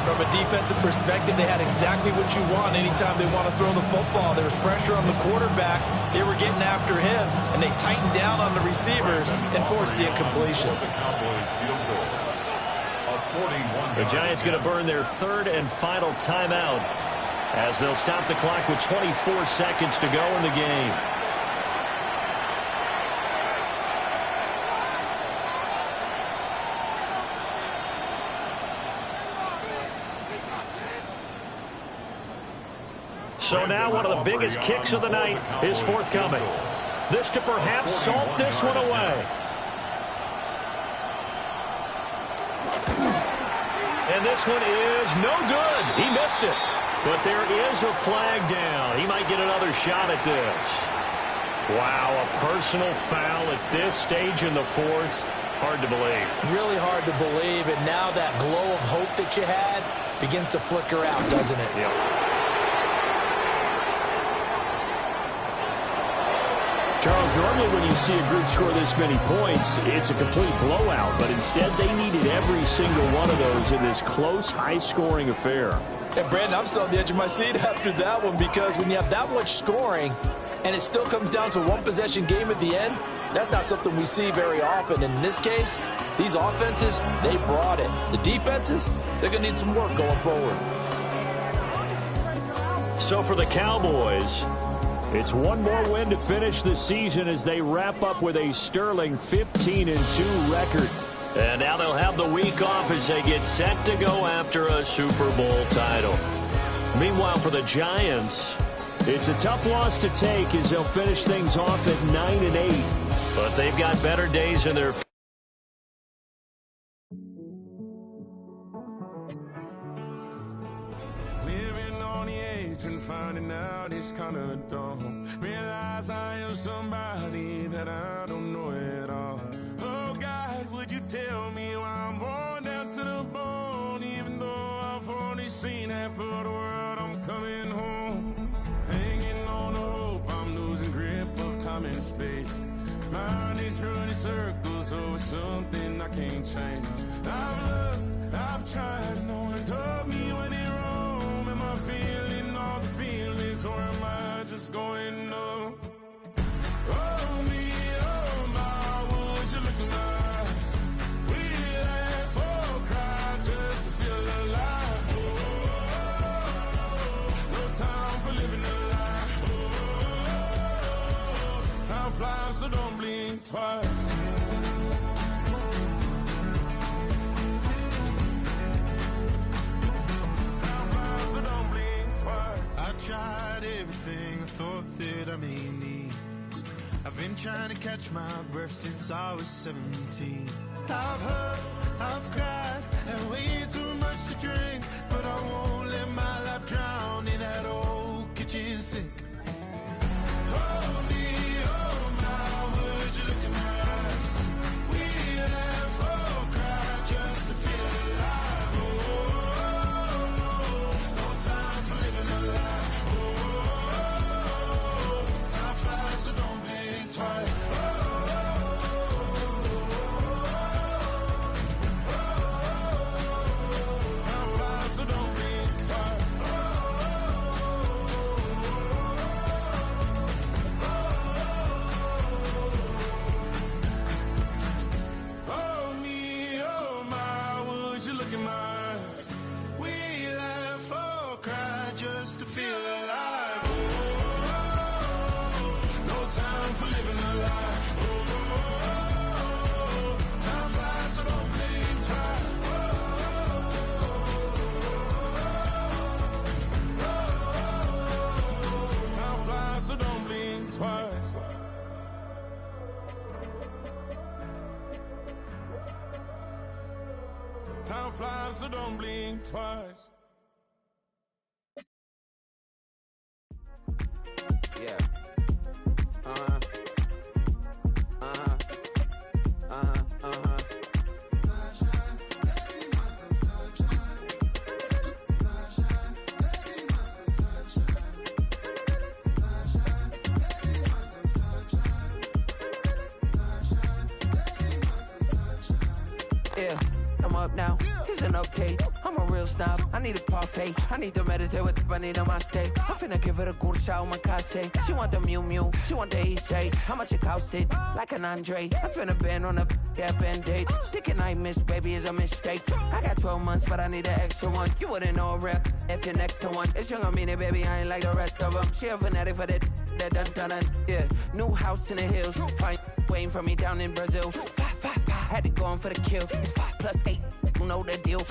From a defensive perspective, they had exactly what you want anytime they want to throw the football. There was pressure on the quarterback. They were getting after him, and they tightened down on the receivers and forced the incompletion. The Giants going to burn their third and final timeout as they'll stop the clock with 24 seconds to go in the game. So now one of the biggest kicks of the night is forthcoming. This to perhaps salt this one away. And this one is no good. He missed it. But there is a flag down. He might get another shot at this. Wow, a personal foul at this stage in the fourth. Hard to believe. Really hard to believe. And now that glow of hope that you had begins to flicker out, doesn't it? Yep. Charles, normally when you see a group score this many points, it's a complete blowout. But instead, they needed every single one of those in this close, high-scoring affair. And, Brandon, I'm still on the edge of my seat after that one, because when you have that much scoring and it still comes down to one possession game at the end, that's not something we see very often. And in this case, these offenses, they brought it. The defenses, they're going to need some work going forward. So for the Cowboys, it's one more win to finish the season as they wrap up with a sterling 15-2 record. And now they'll have the week off as they get set to go after a Super Bowl title. Meanwhile, for the Giants, it's a tough loss to take as they'll finish things off at 9-8. But they've got better days in their living on the edge and finding out it's kind of dumb. Realize I am somebody that I don't know at all. Oh God, would you tell me why I'm worn down to the bone? Even though I've only seen half of the world, I'm coming home. Hanging on the hope, I'm losing grip of time and space. Mind is running circles over something I can't change. I've looked, I've tried, no one told me when it wrong. Am I feeling all the feelings, or am I just going numb? Oh me, oh my, would you look at my eyes? We laugh or cry just to feel alive. Oh, no time for living a lie. Oh, time flies, so don't blink twice. I tried everything I thought that I may need. I've been been trying to catch my breath since I was 17. I've hurt, I've cried, and way too much to drink, but I won't let my life drown in that old kitchen sink. Hold me, oh my, would you look in my eyes? We laugh or cry just to feel alive. Oh, no time for living a lie. Oh, time flies, so don't blink twice. Time flies, so don't blink twice. Oh me, oh my, would you look in my eyes? We laugh or cry just to feel alive. Oh, no time for living a lie. Oh, time flies, so don't blink twice. Time flies, so don't blink twice. Time flies, so don't blink twice. Yeah. Uh-huh. Uh-huh. Uh-huh. Uh-huh. Yeah, I'm up now. It's an update. I'm a real snob. I need a parfait. I need to meditate with the bunny on my stay. I'm finna give her a good shot on my case. She want the Mew Mew. She want the EJ. How much it costed? Like an Andre. I spent a band on a that band-aid. Thinking I miss, baby, is a mistake. I got 12 months, but I need an extra one. You wouldn't know a rap if you're next to one. It's young, I mean it, baby. I ain't like the rest of them. She a fanatic for that dun dun dun. Yeah, new house in the hills. Fine, waiting for me down in Brazil. 5, 5, 5. Had to go on for the kill. It's 5 plus 8. You know the deal.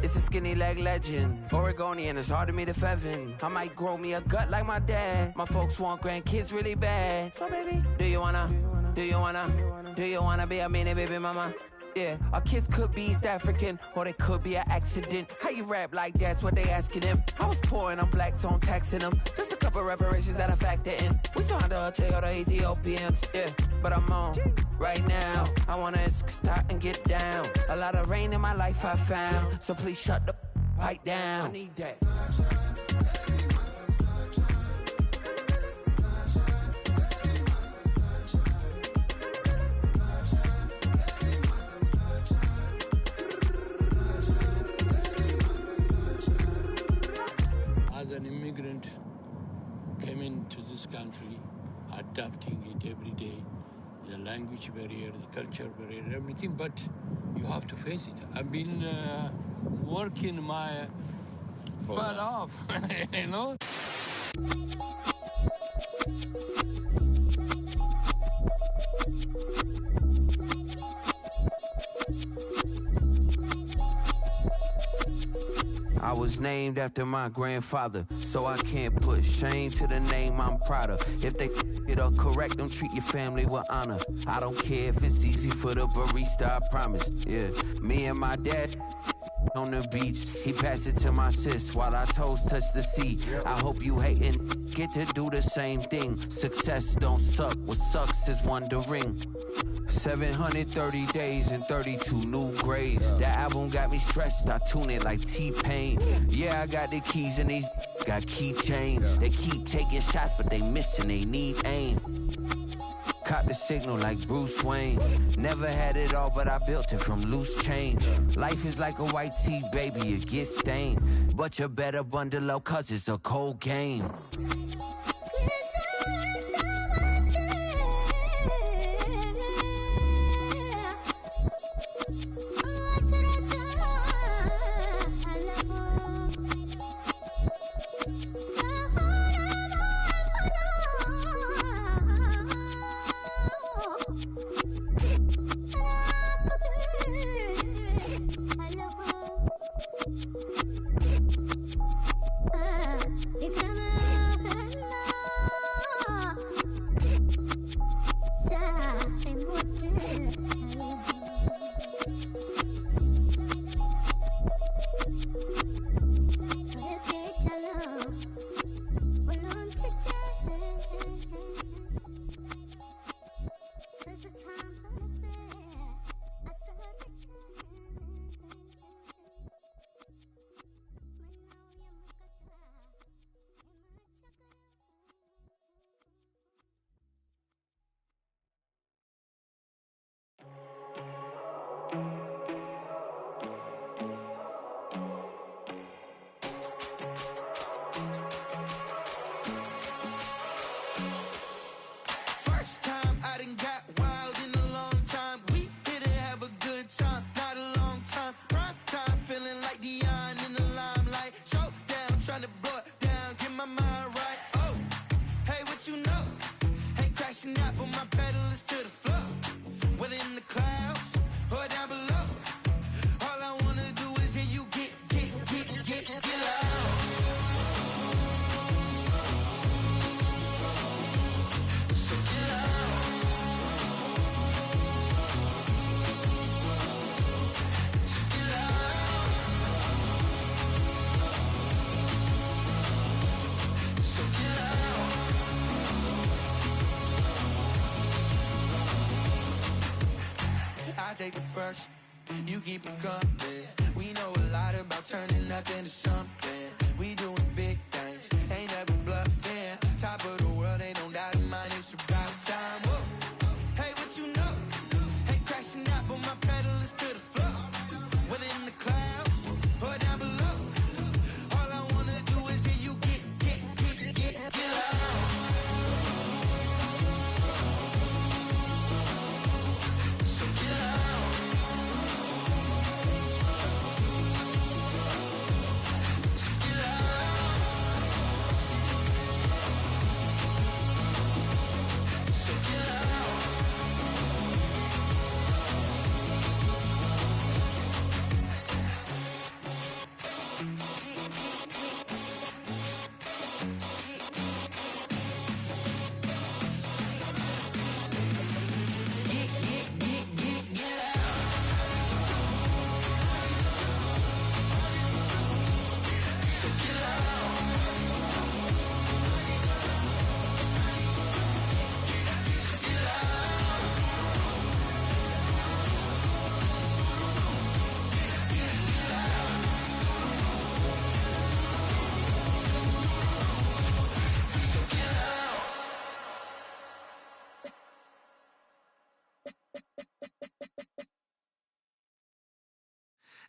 It's a skinny leg legend. Oregonian, it's hard to meet a Fevin. I might grow me a gut like my dad. My folks want grandkids really bad. So baby, do you wanna be a mini baby mama? Yeah, our kids could be East African, or they could be an accident. How you rap like that's what they asking him? I was poor and I'm black, so I'm taxing them. Just a couple reparations that I factor in. We saw the Toyota Ethiopians, yeah, but I'm on right now. I wanna stop and get down. A lot of rain in my life I found, so please shut the pipe down. I need that. As an immigrant, came into this country, adapting it every day, the language barrier, the culture barrier, everything, but you have to face it. I've been working my butt off, you know? I was named after my grandfather, so I can't put shame to the name I'm proud of. If they it up correct, don't treat your family with honor. I don't care if it's easy for the barista, I promise. Yeah, me and my dad on the beach, he passed it to my sis while our toes touch the sea. I hope you hatin' get to do the same thing. Success don't suck, what sucks is wondering. 730 days and 32 new grades. That album got me stressed, I tune it like T-Pain. Yeah, I got the keys and these got keychains. They keep taking shots, but they missing, they need aim. Caught the signal like Bruce Wayne. Never had it all, but I built it from loose change. Life is like a white tee, baby, it gets stained. But you better bundle up, cause it's a cold game. Take the first, you keep them coming. We know a lot about turning nothing to something. We doing big things, ain't never bluffing. Top of the world, ain't no doubt in mine, it's about time. Whoa. Hey, what you know? Hey, crashing out, but my pedal is to the floor. Whether in the clouds or down below, all I wanna do is hear you get loud. So get loud.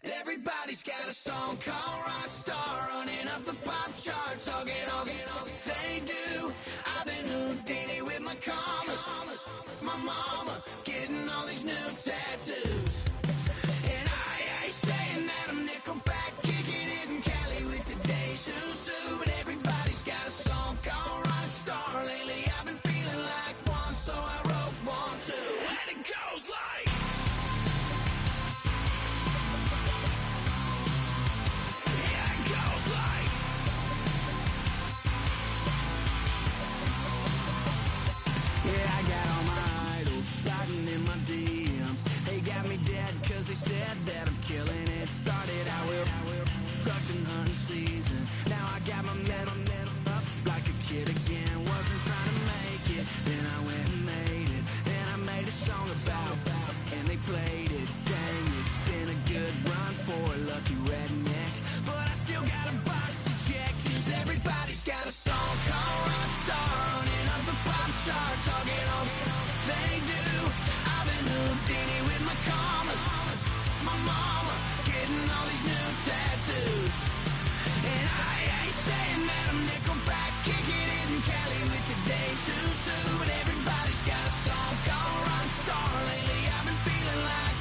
Everybody's got a song called Rockstar, running up the pop charts, all they do. I've been Houdini with my commas, my mama getting all these new tattoos. And I ain't saying that I'm Nickelback, kicking it in Cali with today's Susu, but everybody's got a song called Rockstar. Lately I've been feeling like one, so I wrote one too. And it goes like, yeah, I got all my idols sliding in my DMs. They got me dead cause they said that I'm killing it. Started out with trucks and hunting season. Now I got my metal up like a kid again. Wasn't trying to make it, then I went and made it. Then I made a song about and they played it. Dang, it's been a good run for a lucky redneck, but I still got a box to check. Cause everybody's got a song called Rockstar, running up the pop charts, all they do. I've been Houdini with my commas, my mama getting all these new tattoos. And I ain't saying that I'm Nickelback, kicking it in Cali with today's Susu, but everybody's got a song called Rockstar. Lately I've been feeling like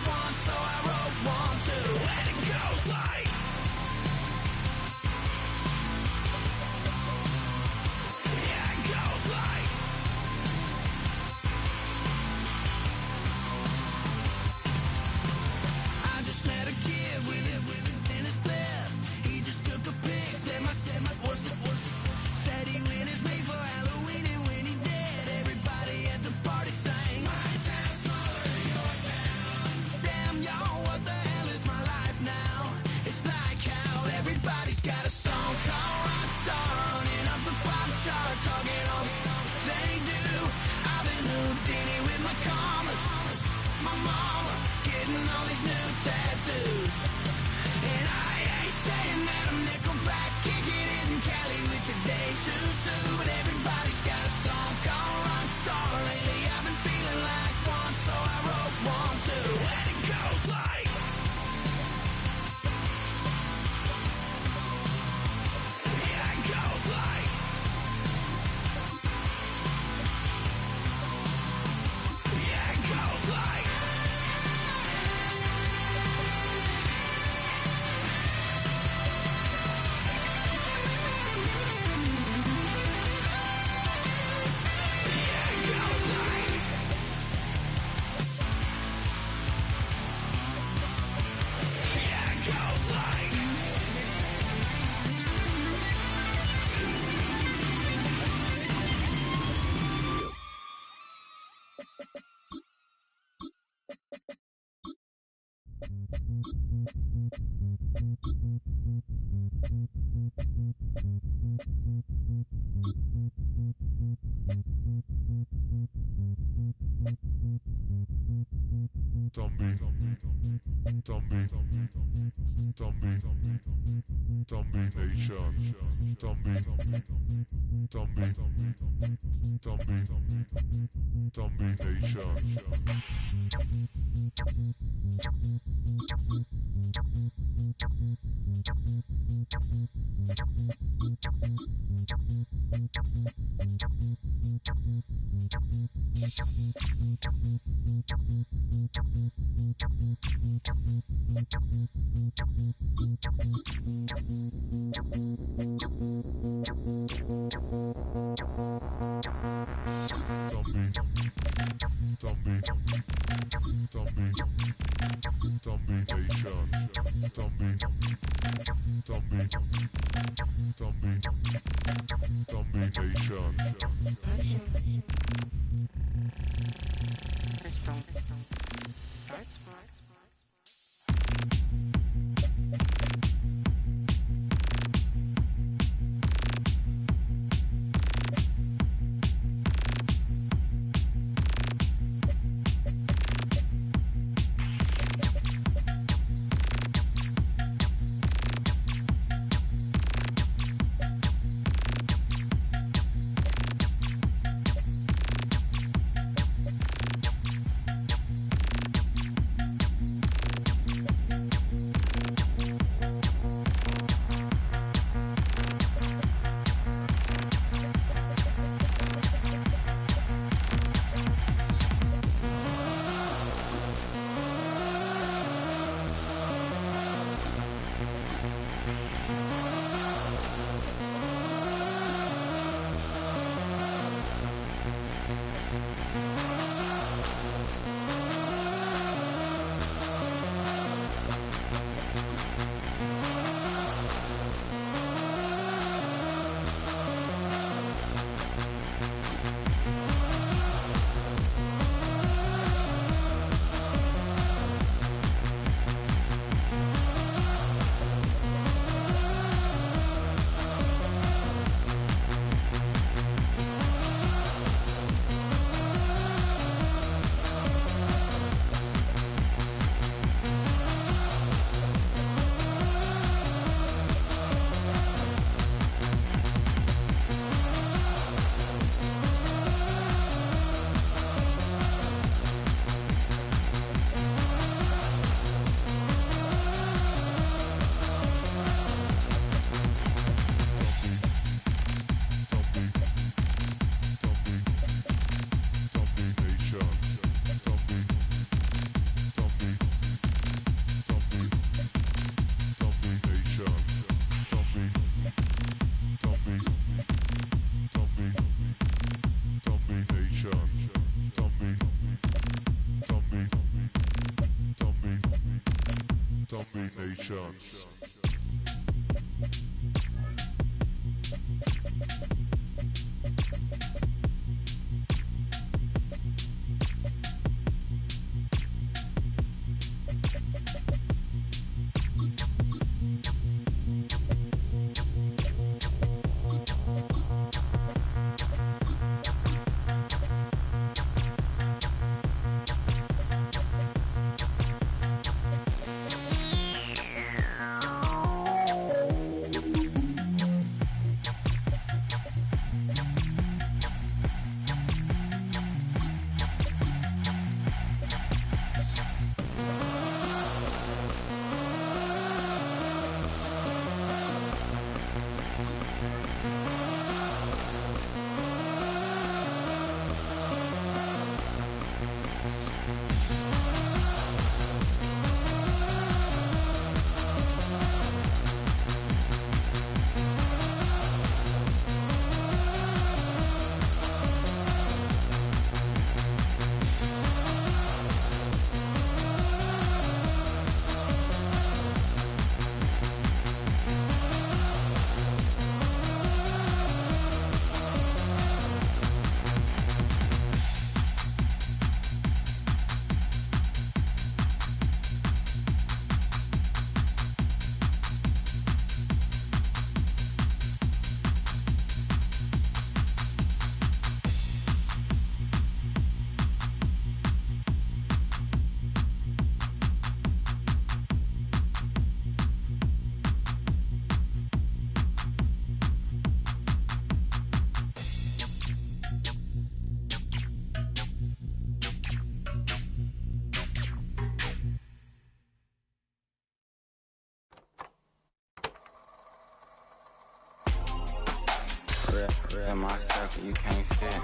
Real my circle, you can't fit.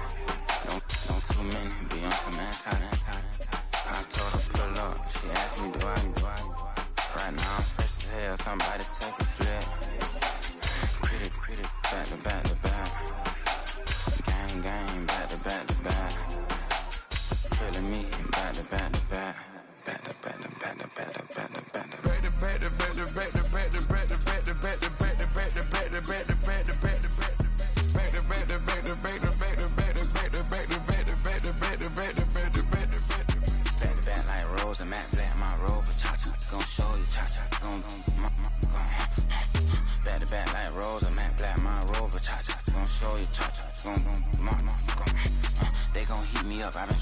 Don't too many be on some anti. I told her pull up, she asked me do I. Right now I'm fresh as hell, somebody take a flip. Pretty, back to back. Gang, back to back. Trilling me, back to back. They gon' heat me up, I've been